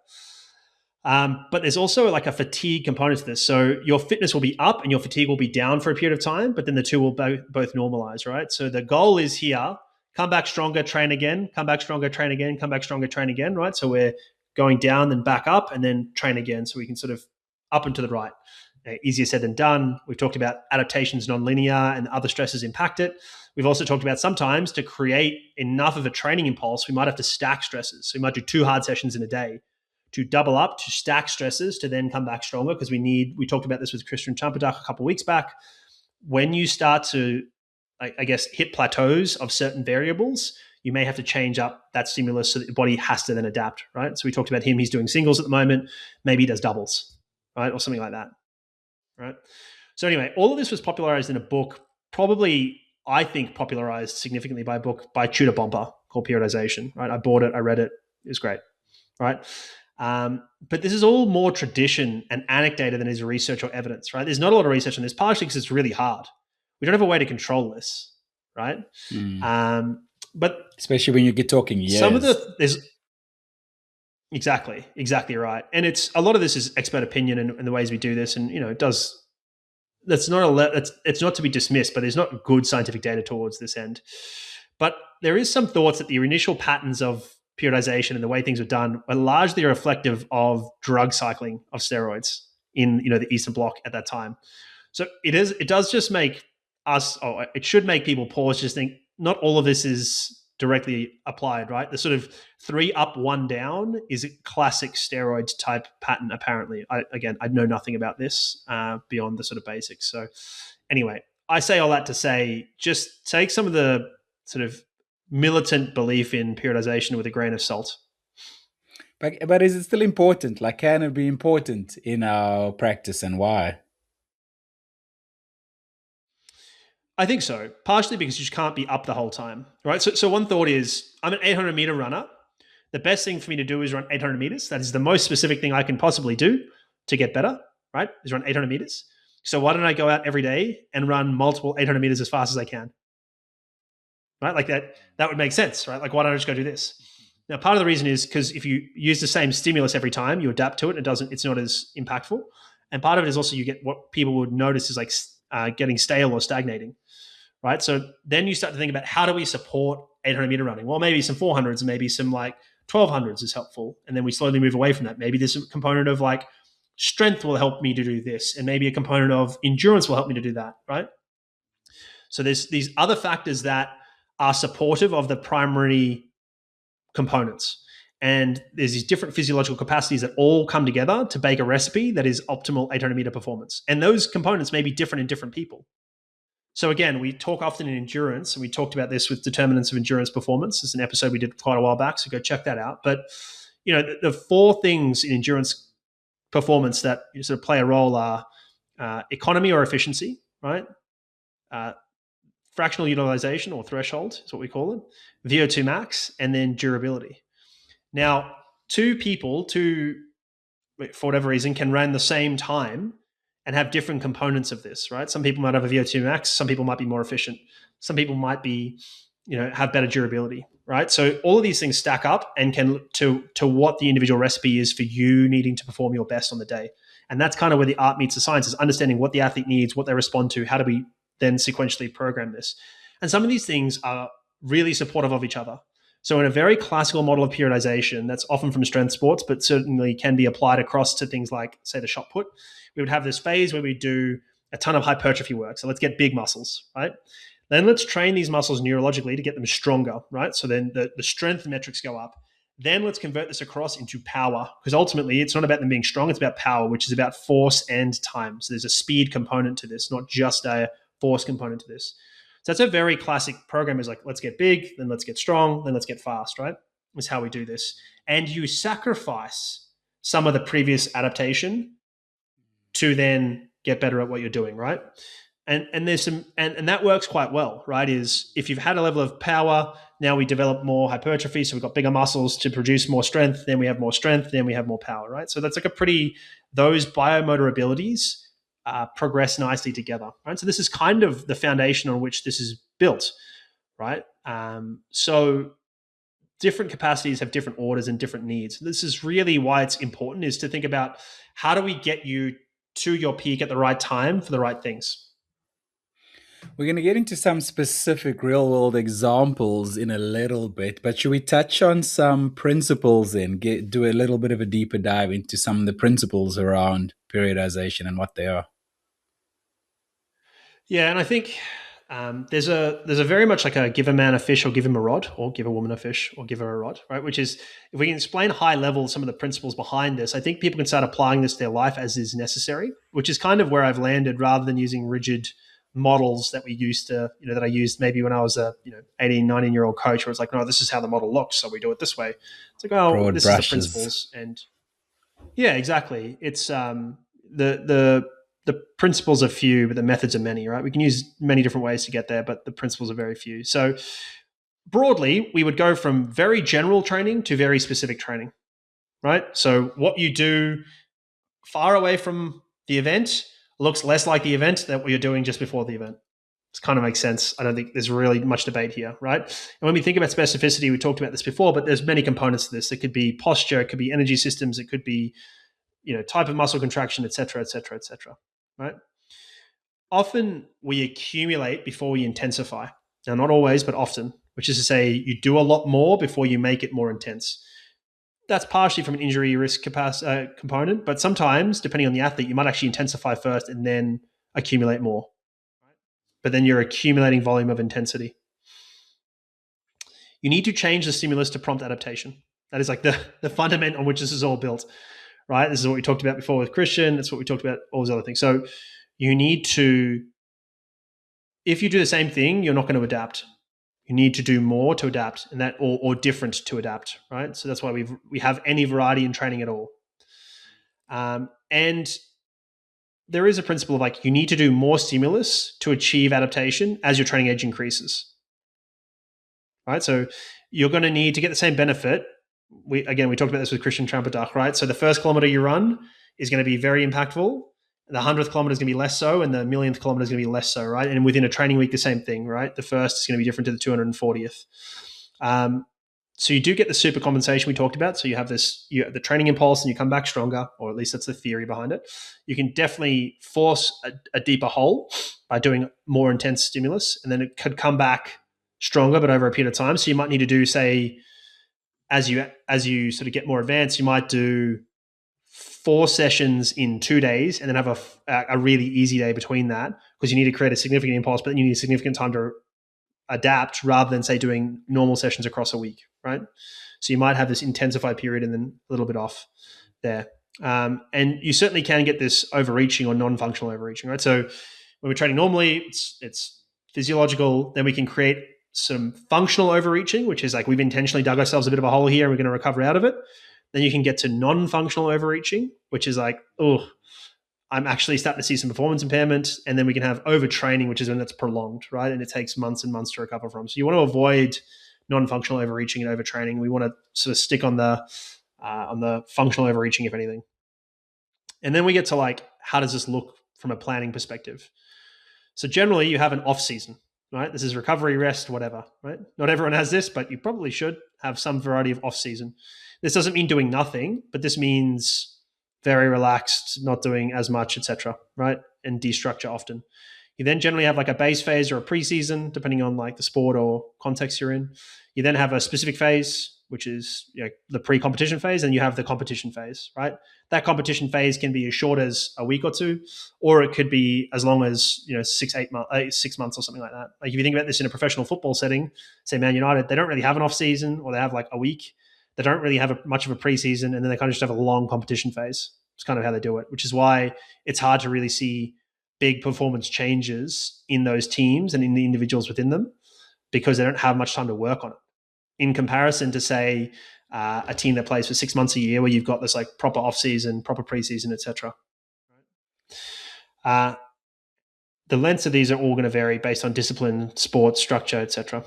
But there's also like a fatigue component to this. So your fitness will be up and your fatigue will be down for a period of time, but then the two will both normalize, right? So the goal is here, come back stronger, train again, come back stronger, train again, come back stronger, train again, right? So we're going down, then back up, and then train again. So we can sort of up and to the right. Easier said than done. We've talked about adaptations nonlinear and other stresses impact it. We've also talked about sometimes to create enough of a training impulse, we might have to stack stresses. So we might do 2 hard sessions in a day to double up, to stack stresses, to then come back stronger, because we talked about this with Christian Champerduck a couple of weeks back. When you start to, I guess, hit plateaus of certain variables, you may have to change up that stimulus so that the body has to then adapt, right? So we talked about him, he's doing singles at the moment, maybe he does doubles, right? Or something like that, right? So anyway, all of this was popularized in a book, probably, I think, popularized significantly by a book by Tudor Bomper called Periodisation, right? I bought it, I read it, it was great, right? But this is all more tradition and anecdata than is research or evidence, right? There's not a lot of research on this, partially because it's really hard. We don't have a way to control this, right? But especially when you get talking years. Some of there's exactly right, and it's a lot of this is expert opinion and the ways we do this, and it does. It's not to be dismissed, but there's not good scientific data towards this end. But there is some thoughts that the initial patterns of periodization and the way things were done are largely reflective of drug cycling of steroids in the Eastern Bloc at that time. So it does just make it should make people pause, just think not all of this is directly applied, right? The sort of 3 up, 1 down is a classic steroid type pattern, apparently. I know nothing about this beyond the sort of basics. So anyway, I say all that to say, just take some of the sort of militant belief in periodization with a grain of salt. But is it still important? Like, can it be important in our practice, and why? I think so, partially because you just can't be up the whole time, right? So one thought is, I'm an 800-meter runner. The best thing for me to do is run 800 meters. That is the most specific thing I can possibly do to get better, right? Is run 800 meters. So why don't I go out every day and run multiple 800 meters as fast as I can? Right? Like that would make sense, right? Like, why don't I just go do this? Now, part of the reason is because if you use the same stimulus every time, you adapt to it, it's not as impactful. And part of it is also you get what people would notice is like getting stale or stagnating, right? So then you start to think about, how do we support 800-meter running? Well, maybe some 400s, maybe some like 1200s is helpful. And then we slowly move away from that. Maybe there's a component of like strength will help me to do this. And maybe a component of endurance will help me to do that, right? So there's these other factors that are supportive of the primary components. And there's these different physiological capacities that all come together to bake a recipe that is optimal 800-meter performance. And those components may be different in different people. So again, we talk often in endurance, and we talked about this with determinants of endurance performance. It's an episode we did quite a while back, so go check that out. But the 4 things in endurance performance that sort of play a role are economy or efficiency, right? Fractional utilization or threshold is what we call it, VO2 max, and then durability. Now, 2 people, for whatever reason, can run the same time and have different components of this, right? Some people might have a VO2 max, some people might be more efficient, some people might be, have better durability, right? So all of these things stack up and can to what the individual recipe is for you needing to perform your best on the day. And that's kind of where the art meets the science, is understanding what the athlete needs, what they respond to, how do we then sequentially program this. And some of these things are really supportive of each other. So in a very classical model of periodization that's often from strength sports, but certainly can be applied across to things like, say, the shot put, we would have this phase where we do a ton of hypertrophy work. So let's get big muscles, right? Then let's train these muscles neurologically to get them stronger, right? So then the strength metrics go up. Then let's convert this across into power, because ultimately it's not about them being strong, it's about power, which is about force and time. So there's a speed component to this, not just a force component to this. So that's a very classic program, is like, let's get big, then let's get strong, then let's get fast, right? Is how we do this. And you sacrifice some of the previous adaptation to then get better at what you're doing, right? And there's some and that works quite well, right? Is if you've had a level of power, now we develop more hypertrophy, so we've got bigger muscles to produce more strength, then we have more strength, then we have more power, right? So that's like a pretty, those biomotor abilities progress nicely together, right? So this is kind of the foundation on which this is built, right? So different capacities have different orders and different needs. This is really why it's important, is to think about how do we get you to your peak at the right time for the right things. We're going to get into some specific real world examples in a little bit, but should we touch on some principles and do a little bit of a deeper dive into some of the principles around periodization and what they are? Yeah, and I think there's a very much like a give a man a fish or give him a rod, or give a woman a fish or give her a rod, right? Which is, if we can explain high level some of the principles behind this, I think people can start applying this to their life as is necessary, which is kind of where I've landed, rather than using rigid models that we used to, that I used maybe when I was a 18, 19-year-old coach, where it's like, no, this is how the model looks, so we do it this way. It's like, oh, Broad this is the brushes. principles. And yeah, exactly. It's the principles are few, but the methods are many, right? We can use many different ways to get there, but the principles are very few. So broadly, we would go from very general training to very specific training, right? So what you do far away from the event looks less like the event than what you're doing just before the event. It kind of makes sense. I don't think there's really much debate here, right? And when we think about specificity, we talked about this before, but there's many components to this. It could be posture, it could be energy systems, it could be type of muscle contraction, et cetera, et cetera, et cetera, right? Often we accumulate before we intensify. Now, not always, but often, which is to say you do a lot more before you make it more intense. That's partially from an injury risk component, but sometimes, depending on the athlete, you might actually intensify first and then accumulate more. But then you're accumulating volume of intensity. You need to change the stimulus to prompt adaptation. That is like the fundament on which this is all built, right? This is what we talked about before with Christian. That's what we talked about, all these other things. So you need to, if you do the same thing, you're not going to adapt. You need to do more to adapt, and that or different to adapt, right? So that's why we have any variety in training at all. And there is a principle of like, you need to do more stimulus to achieve adaptation as your training age increases, right? So you're going to need to get the same benefit. We talked about this with Christian Trampadach, right? So the first kilometer you run is going to be very impactful. The 100th kilometer is going to be less so, and the millionth kilometer is going to be less so, right? And within a training week, the same thing, right? The first is going to be different to the 240th. So you do get the super compensation we talked about. So you have the training impulse, and you come back stronger, or at least that's the theory behind it. You can definitely force a deeper hole by doing more intense stimulus, and then it could come back stronger, but over a period of time. So you might need to do, say, as you sort of get more advanced, you might do 4 sessions in 2 days, and then have a really easy day between that, because you need to create a significant impulse, but then you need significant time to adapt, rather than, say, doing normal sessions across a week, right? So you might have this intensified period and then a little bit off there. And you certainly can get this overreaching or non-functional overreaching, right? So when we're training normally, it's physiological. Then we can create some functional overreaching, which is like, we've intentionally dug ourselves a bit of a hole here and we're going to recover out of it. Then you can get to non-functional overreaching, which is like, oh, I'm actually starting to see some performance impairment. And then we can have overtraining, which is when that's prolonged, right? And it takes months and months to recover from. So you want to avoid non-functional overreaching and overtraining. We want to sort of stick on the functional overreaching, if anything. And then we get to like, how does this look from a planning perspective? So generally you have an off season. right? This is recovery, rest, whatever, right? Not everyone has this, but you probably should have some variety of off season. This doesn't mean doing nothing, but this means very relaxed, not doing as much, etc., right? And destructure often. You then generally have like a base phase or a preseason, depending on like the sport or context you're in. You then have a specific phase, which is, you know, the pre-competition phase, and you have the competition phase, right? That competition phase can be as short as a week or two, or it could be as long as, you know, 6 months or something like that. Like if you think about this in a professional football setting, say Man United, they don't really have an off season, or they have like a week. They don't really have much of a preseason, and then they kind of just have a long competition phase. It's kind of how they do it, which is why it's hard to really see big performance changes in those teams and in the individuals within them, because they don't have much time to work on it. In comparison to, say, a team that plays for 6 months a year, where you've got this like proper off season, proper preseason, etc. The lengths of these are all going to vary based on discipline, sport, structure, etc.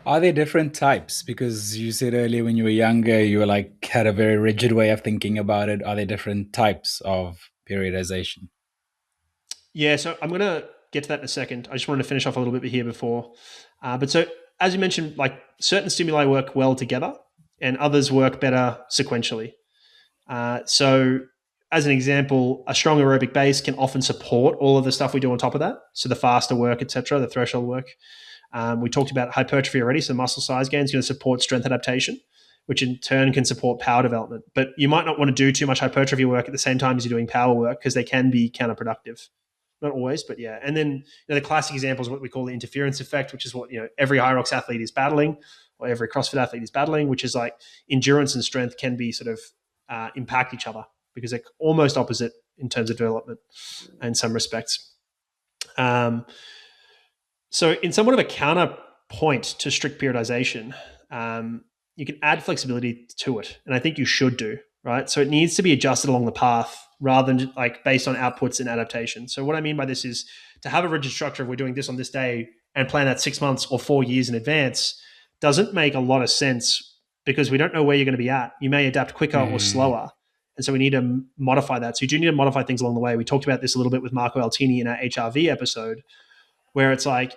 Are there different types? Because you said earlier when you were younger, you were like had a very rigid way of thinking about it. Are there different types of periodization? Yeah, so I'm going to get to that in a second. I just wanted to finish off a little bit here before. But so, as you mentioned, like certain stimuli work well together and others work better sequentially. So, as an example, a strong aerobic base can often support all of the stuff we do on top of that. So, the faster work, etc., the threshold work. We talked about hypertrophy already. So, muscle size gain is going to support strength adaptation, which in turn can support power development. But you might not want to do too much hypertrophy work at the same time as you're doing power work, because they can be counterproductive. Not always, but yeah. And then, you know, the classic example is what we call the interference effect, which is what, you know, every Hyrox athlete is battling, or every CrossFit athlete is battling, which is like endurance and strength can be sort of impact each other, because they're almost opposite in terms of development in some respects. So in somewhat of a counterpoint to strict periodization, you can add flexibility to it, and I think you should do, right? So it needs to be adjusted along the path rather than like based on outputs and adaptation. So what I mean by this is to have a rigid structure of we're doing this on this day and plan that 6 months or 4 years in advance doesn't make a lot of sense, because we don't know where you're going to be at. You may adapt quicker or slower. And so we need to modify that. So you do need to modify things along the way. We talked about this a little bit with Marco Altini in our HRV episode, where it's like,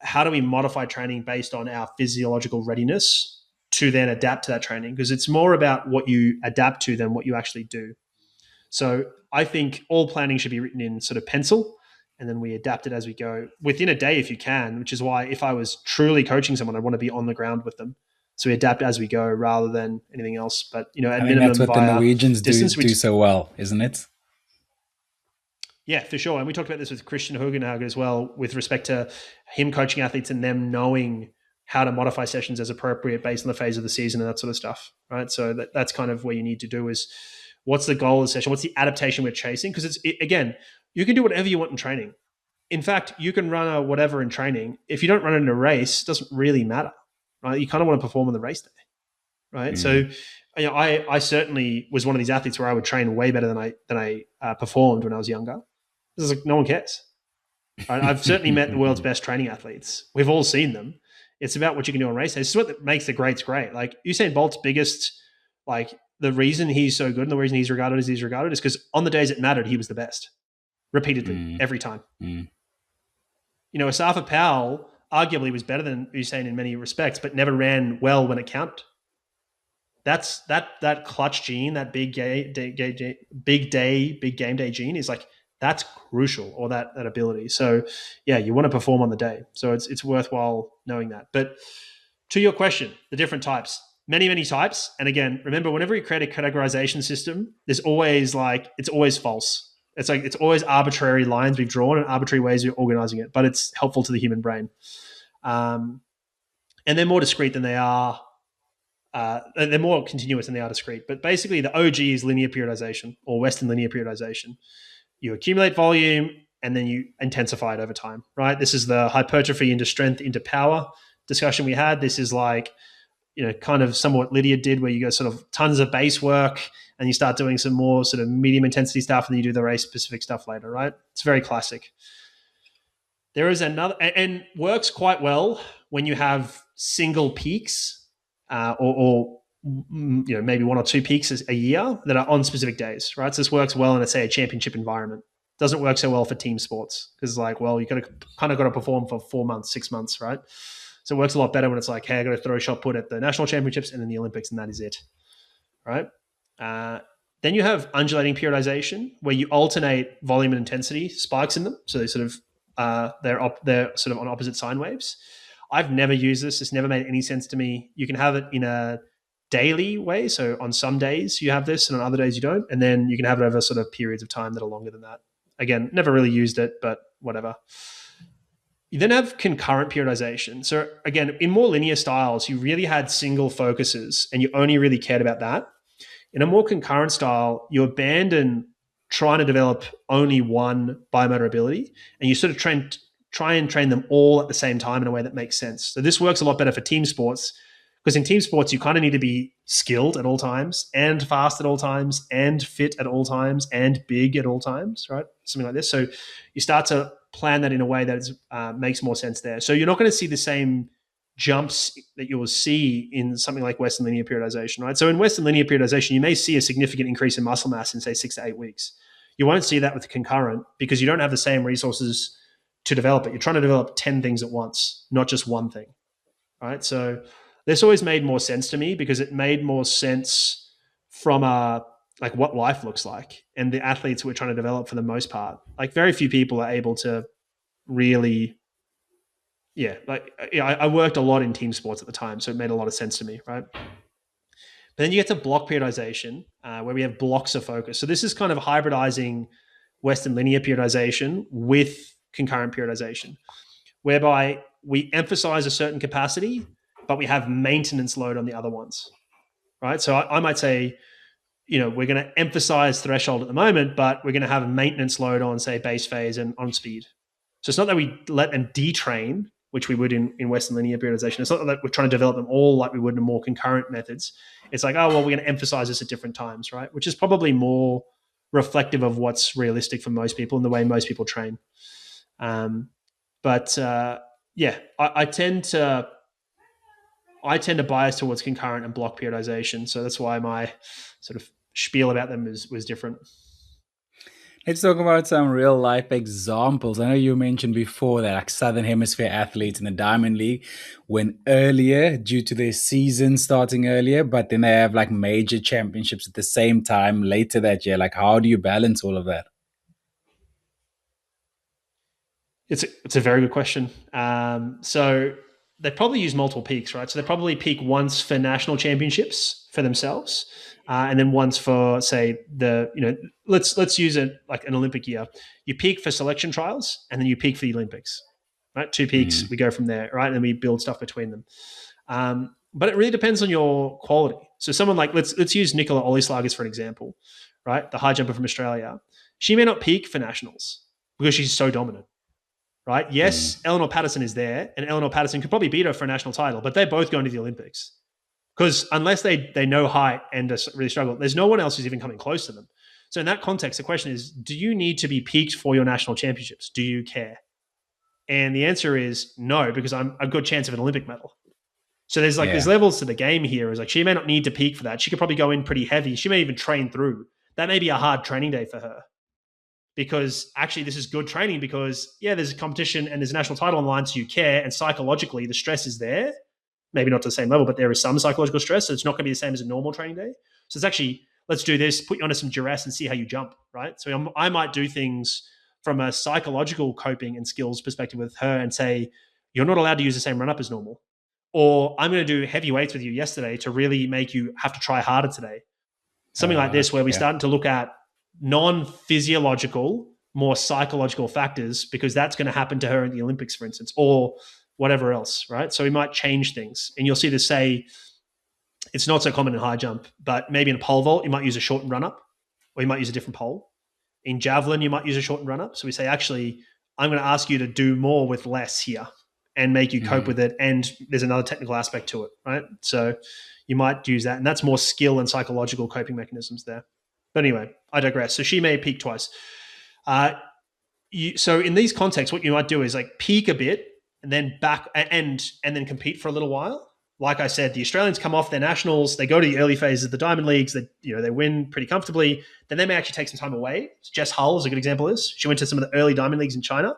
how do we modify training based on our physiological readiness to then adapt to that training? Because it's more about what you adapt to than what you actually do. So I think all planning should be written in sort of pencil, and then we adapt it as we go within a day if you can, which is why if I was truly coaching someone, I'd want to be on the ground with them. So we adapt as we go rather than anything else. But, you know, at I think that's minimum what the via Norwegians distance, do so well, isn't it? Yeah, for sure. And we talked about this with Christian Hugenhagen as well, with respect to him coaching athletes and them knowing how to modify sessions as appropriate based on the phase of the season and that sort of stuff, right? So that's kind of where you need to do is, what's the goal of the session? What's the adaptation we're chasing? Because again, you can do whatever you want in training. In fact, you can run a whatever in training. If you don't run it in a race, it doesn't really matter, right? You kind of want to perform on the race day, right? So, you know, I certainly was one of these athletes where I would train way better than I performed when I was younger. This is like, no one cares. Right? I've certainly met the world's best training athletes. We've all seen them. It's about what you can do on race day. This is what makes the greats great. Like Usain Bolt's biggest, like the reason he's so good and the reason he's regarded as he's regarded is because on the days it mattered, he was the best repeatedly every time. You know, Asafa Powell arguably was better than Usain in many respects, but never ran well when it counted. That's that clutch gene, that big game day gene is like, that's crucial, or that ability. So yeah, you want to perform on the day. So it's worthwhile knowing that. But to your question, the different types, many types. And again, remember, whenever you create a categorization system, there's always like, it's always false. It's like, it's always arbitrary lines we've drawn and arbitrary ways of organizing it, but it's helpful to the human brain. And they're more discrete than they are. They're more continuous than they are discrete. But basically, the OG is linear periodization, or Western linear periodization. You accumulate volume and then you intensify it over time, right? This is the hypertrophy into strength into power discussion we had. This is like, you know, kind of somewhat Lydia did, where you go sort of tons of base work and you start doing some more sort of medium intensity stuff, and then you do the race specific stuff later, right? It's very classic. There is another, and works quite well when you have single peaks or you know, maybe one or two peaks a year that are on specific days, right? So this works well in, let's say, a championship environment. Doesn't work so well for team sports because like, well, you got to kind of got to perform for 4 months, 6 months, right? So it works a lot better when it's like, hey, I got to throw a shot put at the national championships and then the Olympics, and that is it, right? Uh, then you have undulating periodization, where you alternate volume and intensity spikes in them, so they sort of they're sort of on opposite sine waves. I've never used this. It's never made any sense to me. You can have it in a daily way, so on some days you have this, and on other days you don't, and then you can have it over sort of periods of time that are longer than that. Again, never really used it, but whatever. You then have concurrent periodization. So again, in more linear styles, you really had single focuses and you only really cared about that. In a more concurrent style, you abandon trying to develop only one biomotor ability and you sort of try and train them all at the same time in a way that makes sense. So this works a lot better for team sports because in team sports, you kind of need to be skilled at all times and fast at all times and fit at all times and big at all times, right? Something like this. So you start to plan that in a way that makes more sense there. So you're not going to see the same jumps that you will see in something like Western linear periodization, right? So in Western linear periodization, you may see a significant increase in muscle mass in say 6 to 8 weeks. You won't see that with concurrent because you don't have the same resources to develop it. You're trying to develop 10 things at once, not just one thing, right? So this always made more sense to me because it made more sense from a like what life looks like and the athletes we're trying to develop for the most part. Like very few people are able to really, I worked a lot in team sports at the time, so it made a lot of sense to me, right? But then you get to block periodization, where we have blocks of focus. So this is kind of hybridizing Western linear periodization with concurrent periodization, whereby we emphasize a certain capacity, but we have maintenance load on the other ones, right? So I might say, we're going to emphasize threshold at the moment, but we're going to have a maintenance load on, say, base phase and on speed. So it's not that we let them detrain, which we would in Western linear periodization. It's not that we're trying to develop them all like we would in more concurrent methods. It's like, oh, well, we're going to emphasize this at different times, right? Which is probably more reflective of what's realistic for most people and the way most people train. I tend to bias towards concurrent and block periodization. So that's why my sort of spiel about them was different. Let's talk about some real life examples. I know you mentioned before that like Southern Hemisphere athletes in the Diamond League went earlier due to their season starting earlier, but then they have like major championships at the same time later that year. Like, how do you balance all of that? It's a very good question. So they probably use multiple peaks, right? So they probably peak once for national championships for themselves, and then once for say let's use it like an Olympic year. You peak for selection trials, and then you peak for the Olympics, right? Two peaks, we go from there, right? And then we build stuff between them. But it really depends on your quality. So someone like let's use Nicola Olieslagers for an example, right? The high jumper from Australia. She may not peak for nationals because she's so dominant, right? Yes, Eleanor Patterson is there, and Eleanor Patterson could probably beat her for a national title, but they're both going to the Olympics. Because unless they know height and really struggle, there's no one else who's even coming close to them. So in that context, the question is, do you need to be peaked for your national championships? Do you care? And the answer is no, because I'm a good chance of an Olympic medal. So there's levels to the game here. Is like she may not need to peak for that. She could probably go in pretty heavy. She may even train through. That may be a hard training day for her. Because actually this is good training because, there's a competition and there's a national title on the line, so you care. And psychologically, the stress is there. Maybe not to the same level, but there is some psychological stress. So it's not going to be the same as a normal training day. So it's actually, let's do this, put you under some duress and see how you jump, right? So I might do things from a psychological coping and skills perspective with her and say, you're not allowed to use the same run up as normal. Or I'm going to do heavy weights with you yesterday to really make you have to try harder today. Something like this, where we're starting to look at non-physiological, more psychological factors, because that's going to happen to her in the Olympics, for instance, or whatever else, right? So we might change things. And you'll see this say, it's not so common in high jump, but maybe in a pole vault, you might use a shortened run up, or you might use a different pole. In javelin, you might use a shortened run up. So we say, actually, I'm going to ask you to do more with less here and make you cope with it. And there's another technical aspect to it, right? So you might use that. And that's more skill and psychological coping mechanisms there. But anyway, I digress. So she may peak twice. So in these contexts, what you might do is like peak a bit and then back and then compete for a little while. like I said, the Australians come off their nationals, they go to the early phases of the Diamond Leagues, they win pretty comfortably. Then they may actually take some time away. Jess Hull is a good example of this. She went to some of the early Diamond Leagues in China,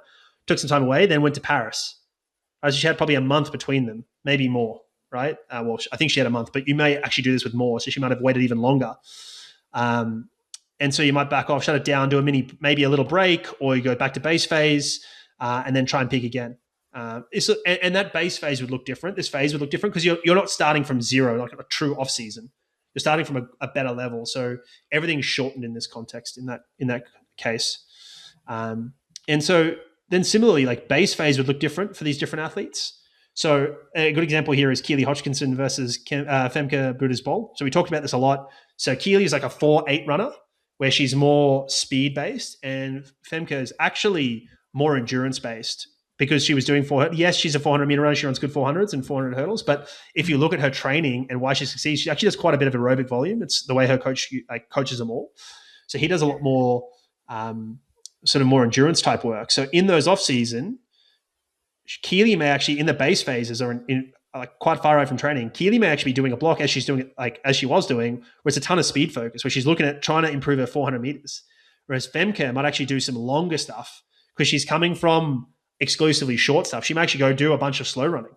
took some time away, then went to Paris. So she had probably a month between them, maybe more, right? Well, I think she had a month, but you may actually do this with more. So she might have waited even longer. And so you might back off, shut it down, do maybe a little break, or you go back to base phase and then try and peak again. And that base phase would look different. This phase would look different because you're not starting from zero, like a true off season. You're starting from a better level. So everything's shortened in this context, in that case. And so then similarly, like base phase would look different for these different athletes. So a good example here is Keely Hodgkinson versus Femke Brudersbol. So we talked about this a lot. So Keely is like a 4.8 runner, where she's more speed based, and Femke is actually more endurance based because she was doing 400. Yes, she's a 400 meter runner. She runs good 400s and 400 hurdles. But if you look at her training and why she succeeds, she actually does quite a bit of aerobic volume. It's the way her coach coaches them all. So he does a lot more sort of more endurance type work. So in those off season, Keely may actually, in the base phases or in like quite far away from training, Keely may actually be doing a block as she's doing it, like as she was doing, where it's a ton of speed focus, where she's looking at trying to improve her 400 meters. Whereas Femke might actually do some longer stuff because she's coming from exclusively short stuff. She might actually go do a bunch of slow running.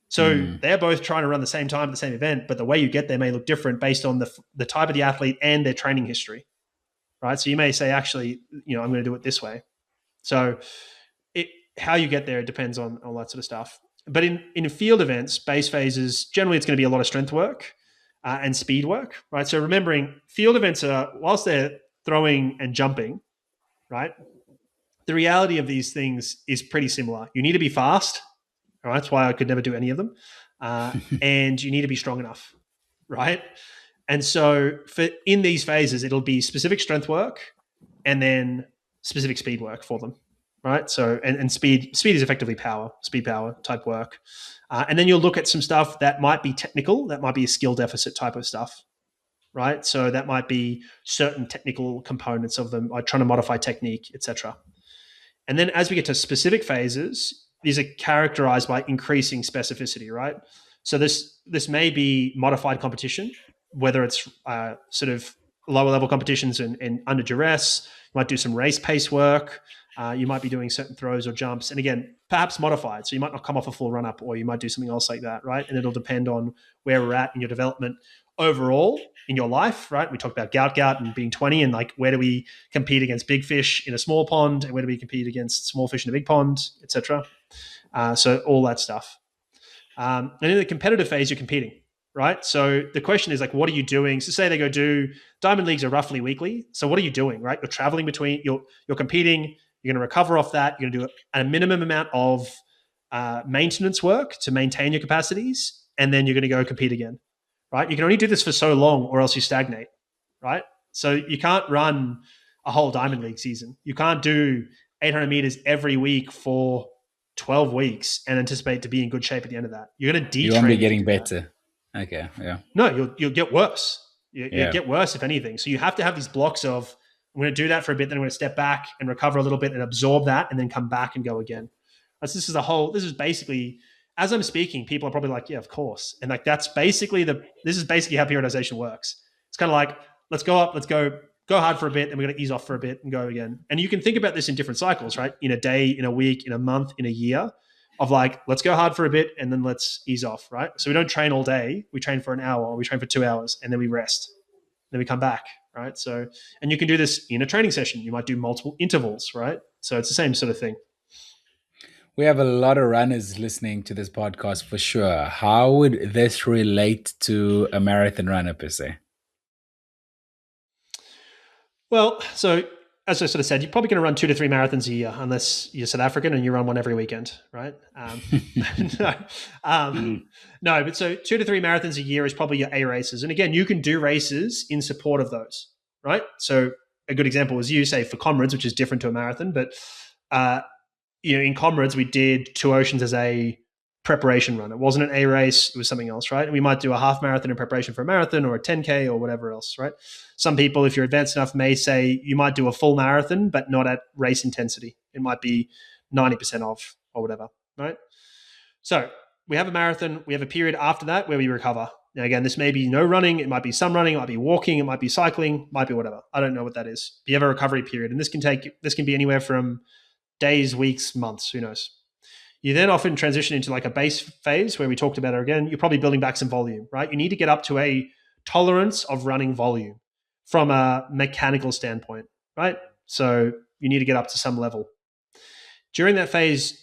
So they're both trying to run the same time at the same event, but the way you get there may look different based on the type of the athlete and their training history, right? So you may say, actually, I'm going to do it this way. So how you get there depends on all that sort of stuff. But in field events, base phases, generally it's going to be a lot of strength work and speed work, right? So remembering field events are, whilst they're throwing and jumping, right? The reality of these things is pretty similar. You need to be fast, right? That's why I could never do any of them. And you need to be strong enough, right? And so in these phases, it'll be specific strength work and then specific speed work for them. Right. So, and speed is effectively speed power type work. And then you'll look at some stuff that might be technical, that might be a skill deficit type of stuff. Right. So that might be certain technical components of them, like trying to modify technique, etc. And then as we get to specific phases, these are characterized by increasing specificity. Right. So this may be modified competition, whether it's sort of lower level competitions and under duress. You might do some race pace work. You might be doing certain throws or jumps. And again, perhaps modified. So you might not come off a full run up, or you might do something else like that, right? And it'll depend on where we're at in your development overall in your life, right? We talked about gout and being 20 and like where do we compete against big fish in a small pond and where do we compete against small fish in a big pond, etc. So all that stuff. And in the competitive phase, you're competing, right? So the question is like, what are you doing? So say they go do, Diamond Leagues are roughly weekly. So what are you doing, right? You're traveling between, you're competing, you're going to recover off that. You're going to do a minimum amount of maintenance work to maintain your capacities, and then you're going to go compete again, right? You can only do this for so long or else you stagnate, right? So you can't run a whole Diamond League season. You can't do 800 meters every week for 12 weeks and anticipate to be in good shape at the end of that. You're going to detrain. You won't be getting better. Okay, yeah. No, you'll get worse. You'll get worse, if anything. So you have to have these blocks of, I'm going to do that for a bit, then I'm going to step back and recover a little bit and absorb that and then come back and go again. This is basically, as I'm speaking, people are probably like, yeah, of course. And like, this is basically how periodization works. It's kind of like, let's go up, let's go hard for a bit, and we're going to ease off for a bit and go again. And you can think about this in different cycles, right? In a day, in a week, in a month, in a year, of like, let's go hard for a bit and then let's ease off, right? So we don't train all day. We train for an hour, or we train for 2 hours, and then we rest. Then we come back. Right. So, and you can do this in a training session. You might do multiple intervals, right? So it's the same sort of thing. We have a lot of runners listening to this podcast for sure. How would this relate to a marathon runner per se? Well, so as I sort of said, you're probably going to run 2 to 3 marathons a year, unless you're South African and you run one every weekend, right? No, but so 2 to 3 marathons a year is probably your A races. And again, you can do races in support of those, right? So a good example was you say for Comrades, which is different to a marathon, but in Comrades, we did Two Oceans as a preparation run. It wasn't an A race, it was something else, right? And we might do a half marathon in preparation for a marathon, or a 10K or whatever else, right? Some people, if you're advanced enough, may say you might do a full marathon, but not at race intensity. It might be 90% off or whatever, right? So we have a marathon, we have a period after that where we recover. Now, again, this may be no running, it might be some running, it might be walking, it might be cycling, it might be whatever. I don't know what that is. But you have a recovery period, and this can be anywhere from days, weeks, months, who knows. You then often transition into like a base phase where we talked about it again. You're probably building back some volume, right? You need to get up to a tolerance of running volume from a mechanical standpoint, right? So you need to get up to some level. During that phase,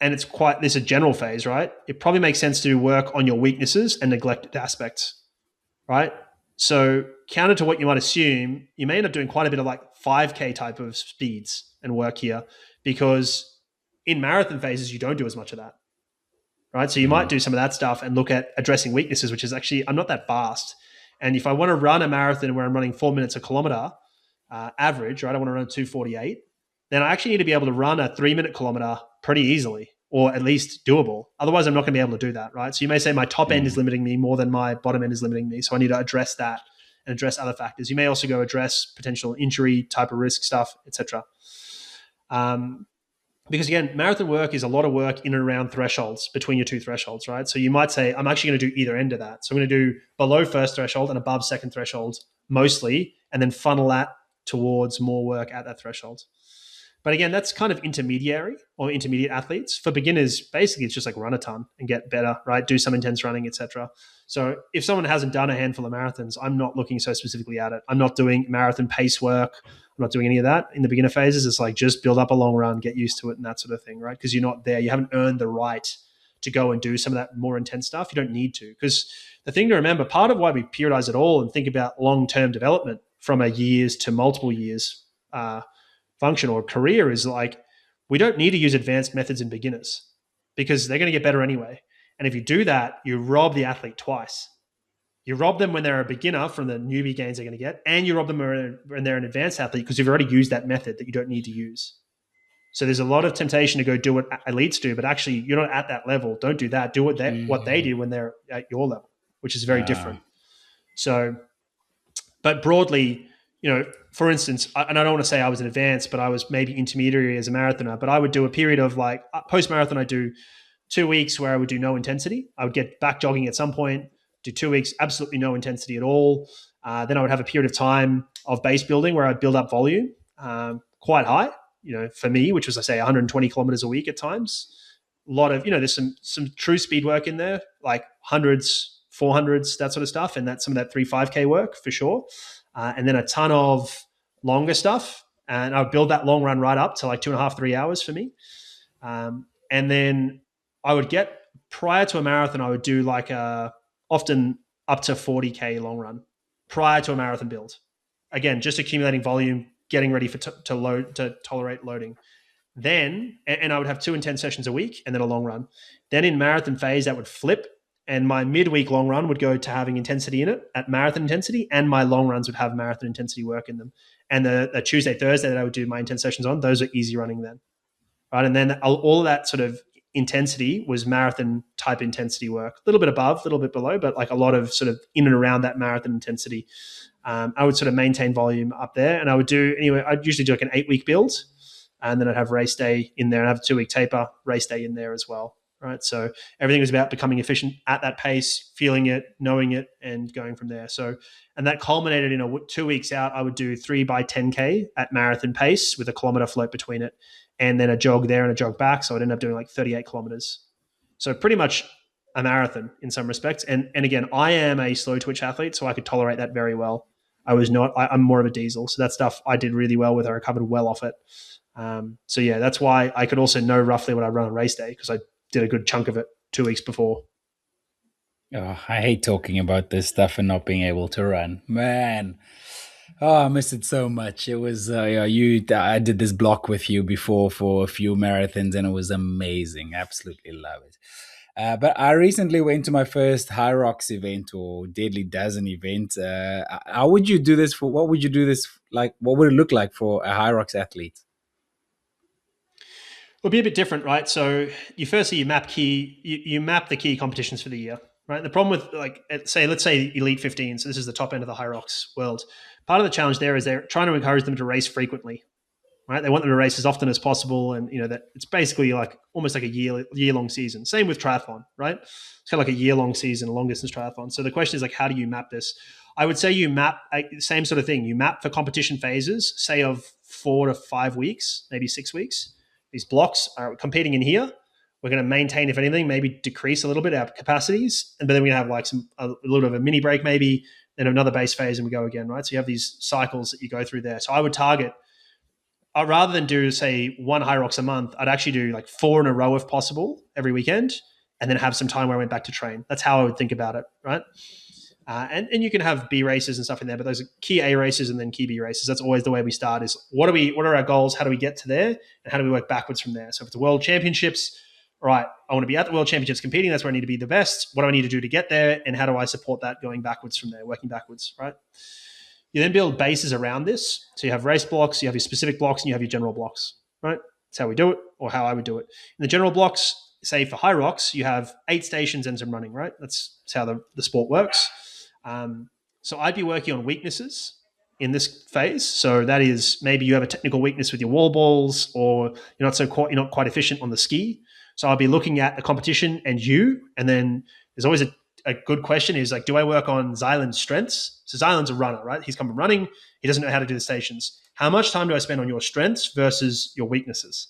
and this is a general phase, right? It probably makes sense to work on your weaknesses and neglected aspects, right? So counter to what you might assume, you may end up doing quite a bit of like 5K type of speeds and work here, because in marathon phases, you don't do as much of that, right? So you might do some of that stuff and look at addressing weaknesses, which is actually, I'm not that fast. And if I want to run a marathon where I'm running 4 minutes a kilometer average, right? I want to run 2:48, then I actually need to be able to run a 3-minute kilometer pretty easily, or at least doable. Otherwise, I'm not going to be able to do that, right? So you may say my top end is limiting me more than my bottom end is limiting me. So I need to address that and address other factors. You may also go address potential injury type of risk stuff, etc. Because again, marathon work is a lot of work in and around thresholds, between your two thresholds, right? So you might say, I'm actually going to do either end of that. So I'm going to do below first threshold and above second threshold mostly, and then funnel that towards more work at that threshold. But again, that's kind of intermediate athletes. For beginners, basically, it's just like run a ton and get better, right? Do some intense running, etc. So if someone hasn't done a handful of marathons, I'm not looking so specifically at it. I'm not doing marathon pace work. I'm not doing any of that in the beginner phases. It's like just build up a long run, get used to it, and that sort of thing, right? Because you're not there. You haven't earned the right to go and do some of that more intense stuff. You don't need to. Because the thing to remember, part of why we periodize at all and think about long-term development from a years to multiple years function or career is like, we don't need to use advanced methods in beginners because they're going to get better anyway. And if you do that, you rob the athlete twice. You rob them when they're a beginner from the newbie gains they're going to get, and you rob them when they're an advanced athlete because you've already used that method that you don't need to use. So there's a lot of temptation to go do what elites do, but actually you're not at that level. Don't do that. Do what they do when they're at your level, which is very different. So, but broadly, for instance, and I don't want to say I was an advanced, but I was maybe intermediary as a marathoner, but I would do a period of like post-marathon, I'd do 2 weeks where I would do no intensity. I would get back jogging at some point, do 2 weeks, absolutely no intensity at all. Then I would have a period of time of base building where I'd build up volume quite high, for me, which was, I say, 120 kilometers a week at times. A lot of, there's some true speed work in there, like hundreds, 400s, that sort of stuff. And that's some of that 3-5K work for sure. And then a ton of longer stuff. And I would build that long run right up to like 2.5, 3 hours for me. And then I would get, prior to a marathon, I would do like often up to 40K long run prior to a marathon build. Again, just accumulating volume, getting ready to tolerate loading. Then, and I would have 2 intense sessions a week and then a long run. Then in marathon phase, that would flip. And my midweek long run would go to having intensity in it at marathon intensity, and my long runs would have marathon intensity work in them. And the Tuesday, Thursday that I would do my intense sessions on, those are easy running then. Right. And then all of that sort of intensity was marathon type intensity work, a little bit above, a little bit below, but like a lot of sort of in and around that marathon intensity. I would sort of maintain volume up there, and I'd usually do like an 8-week build, and then I'd have race day in there and have a 2-week taper, race day in there as well. Right. So everything was about becoming efficient at that pace, feeling it, knowing it, and going from there. So, and that culminated in 2 weeks out, I would do 3x10K at marathon pace with a kilometer float between it, and then a jog there and a jog back. So I'd end up doing like 38 kilometers. So pretty much a marathon in some respects. And again, I am a slow twitch athlete, so I could tolerate that very well. I'm more of a diesel. So that stuff I did really well with. I recovered well off it. So yeah, that's why I could also know roughly what I run on race day, because I did a good chunk of it 2 weeks before. Oh, I hate talking about this stuff and not being able to run, man. Oh, I miss it so much. It was I did this block with you before for a few marathons, and it was amazing. Absolutely love it. But I recently went to my first Hyrox event, or Deadly Dozen event. How would you do this what would you do this like? What would it look like for a Hyrox athlete? It'll be a bit different, right? So you map the key competitions for the year, right? The problem with let's say Elite 15, so this is the top end of the Hyrox world. Part of the challenge there is they're trying to encourage them to race frequently, right? They want them to race as often as possible, and that it's basically like almost like a year long season. Same with triathlon, right? It's kind of like a year long season, a long distance triathlon. So the question is like, how do you map this? I would say you map same sort of thing. You map for competition phases, say of 4 to 5 weeks, maybe 6 weeks. These blocks are competing in here. We're going to maintain, if anything, maybe decrease a little bit our capacities, and then we're going to have like a little bit of a mini break, maybe then another base phase, and we go again, right? So you have these cycles that you go through there. So I would target, rather than do say one Hyrox a month, I'd actually do like 4 in a row if possible every weekend, and then have some time where I went back to train. That's how I would think about it, right? And you can have B races and stuff in there, but those are key A races and then key B races. That's always the way we start. Is what are our goals? How do we get to there? And how do we work backwards from there? So if it's World Championships, all right, I want to be at the World Championships competing. That's where I need to be the best. What do I need to do to get there? And how do I support that going backwards from there, working backwards, right? You then build bases around this. So you have race blocks, you have your specific blocks, and you have your general blocks, right? That's how we do it, or how I would do it. In the general blocks, say for Hyrox, you have 8 stations and some running, right? That's how the sport works. So I'd be working on weaknesses in this phase. So that is, maybe you have a technical weakness with your wall balls, or you're not quite efficient on the ski. So I'll be looking at the competition and then there's always a good question is like, do I work on Zyland's strengths? So Zyland's a runner, right? He's come from running. He doesn't know how to do the stations. How much time do I spend on your strengths versus your weaknesses,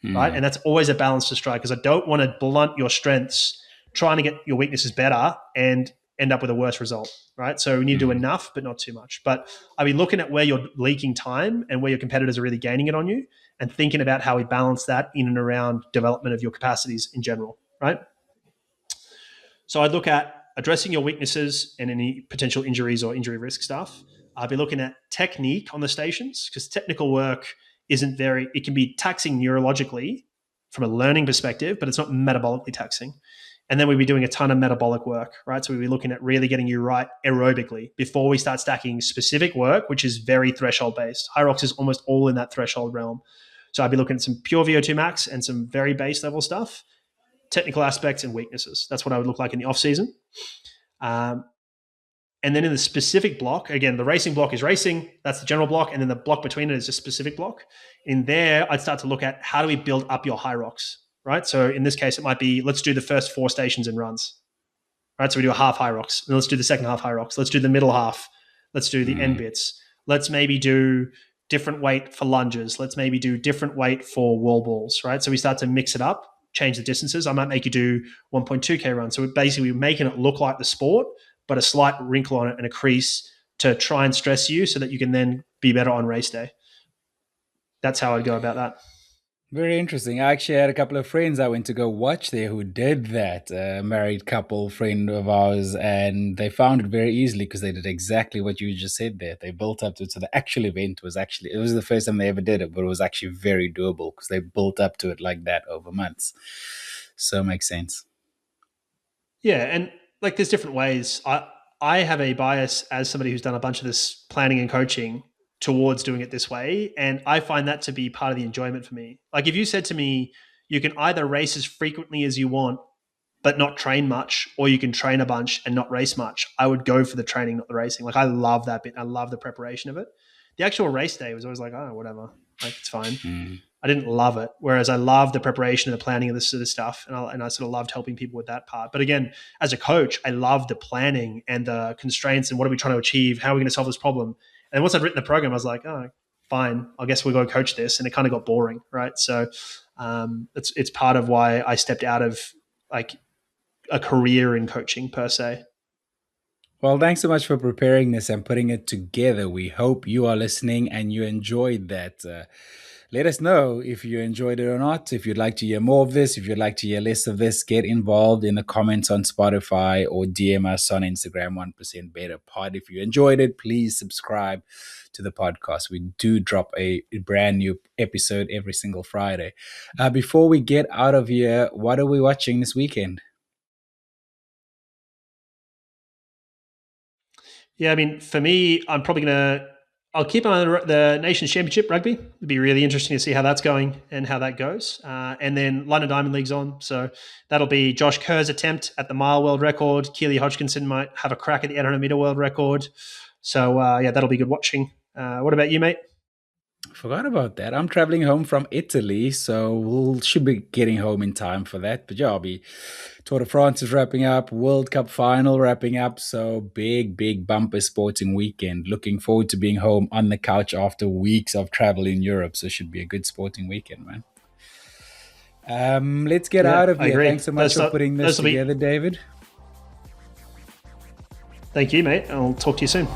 right? And that's always a balance to strike, because I don't want to blunt your strengths trying to get your weaknesses better and end up with a worse result, right? So we need to do enough, but not too much. But I'll be looking at where you're leaking time and where your competitors are really gaining it on you, and thinking about how we balance that in and around development of your capacities in general, right? So I'd look at addressing your weaknesses and any potential injuries or injury risk stuff. I'll be looking at technique on the stations, because technical work it can be taxing neurologically from a learning perspective, but it's not metabolically taxing. And then we'd be doing a ton of metabolic work, right? So we'd be looking at really getting you right aerobically before we start stacking specific work, which is very threshold based. Hyrox is almost all in that threshold realm. So I'd be looking at some pure VO2 max and some very base level stuff, technical aspects and weaknesses. That's what I would look like in the off season. And then in the specific block, again, the racing block is racing. That's the general block. And then the block between it is a specific block. In there, I'd start to look at how do we build up your Hyrox, right? So in this case, it might be, let's do the first 4 stations and runs, right? So we do a half Hyrox. Then let's do the second half Hyrox. Let's do the middle half. Let's do the end bits. Let's maybe do different weight for lunges. Let's maybe do different weight for wall balls, right? So we start to mix it up, change the distances. I might make you do 1.2K run. So basically we're making it look like the sport, but a slight wrinkle on it and a crease to try and stress you so that you can then be better on race day. That's how I'd go about that. Very interesting. I actually had a couple of friends I went to go watch there who did that. A married couple, friend of ours, and they found it very easily because they did exactly what you just said there. They built up to it. So the actual event was actually, it was the first time they ever did it, but it was actually very doable because they built up to it like that over months. So it makes sense. Yeah, and like there's different ways. I have a bias as somebody who's done a bunch of this planning and coaching towards doing it this way, and I find that to be part of the enjoyment for me. Like if you said to me, you can either race as frequently as you want but not train much, or you can train a bunch and not race much, I would go for the training, not the racing. Like I love that bit. I love the preparation of it. The actual race day was always like, oh, whatever, like it's fine. I didn't love it. Whereas I love the preparation and the planning of this sort of stuff. And I sort of loved helping people with that part. But again, as a coach, I love the planning and the constraints and what are we trying to achieve? How are we going to solve this problem? And once I'd written the program, I was like, oh, fine, I guess we'll go coach this. And it kind of got boring, right? So it's part of why I stepped out of like a career in coaching per se. Well, thanks so much for preparing this and putting it together. We hope you are listening and you enjoyed that. Let us know if you enjoyed it or not. If you'd like to hear more of this, if you'd like to hear less of this, get involved in the comments on Spotify or DM us on Instagram, 1% Better Pod. If you enjoyed it, please subscribe to the podcast. We do drop a brand new episode every single Friday. Before we get out of here, what are we watching this weekend? Yeah, I mean, for me, I'll keep an eye on the Nations Championship rugby. It'd be really interesting to see how that's going and how that goes. And then London Diamond League's on. So that'll be Josh Kerr's attempt at the mile world record. Keely Hodgkinson might have a crack at the 800 meter world record. So yeah, that'll be good watching. What about you, mate? Forgot about that. I'm traveling home from Italy, so we should be getting home in time for that. But yeah, I'll be Tour de France is wrapping up, World Cup final wrapping up, so big bumper sporting weekend. Looking forward to being home on the couch after weeks of travel in Europe. So it should be a good sporting weekend, man. Let's get Yeah, out of I here. agree. Thanks so much for putting this Those will be. together, David. Thank you, mate. I'll talk to you soon.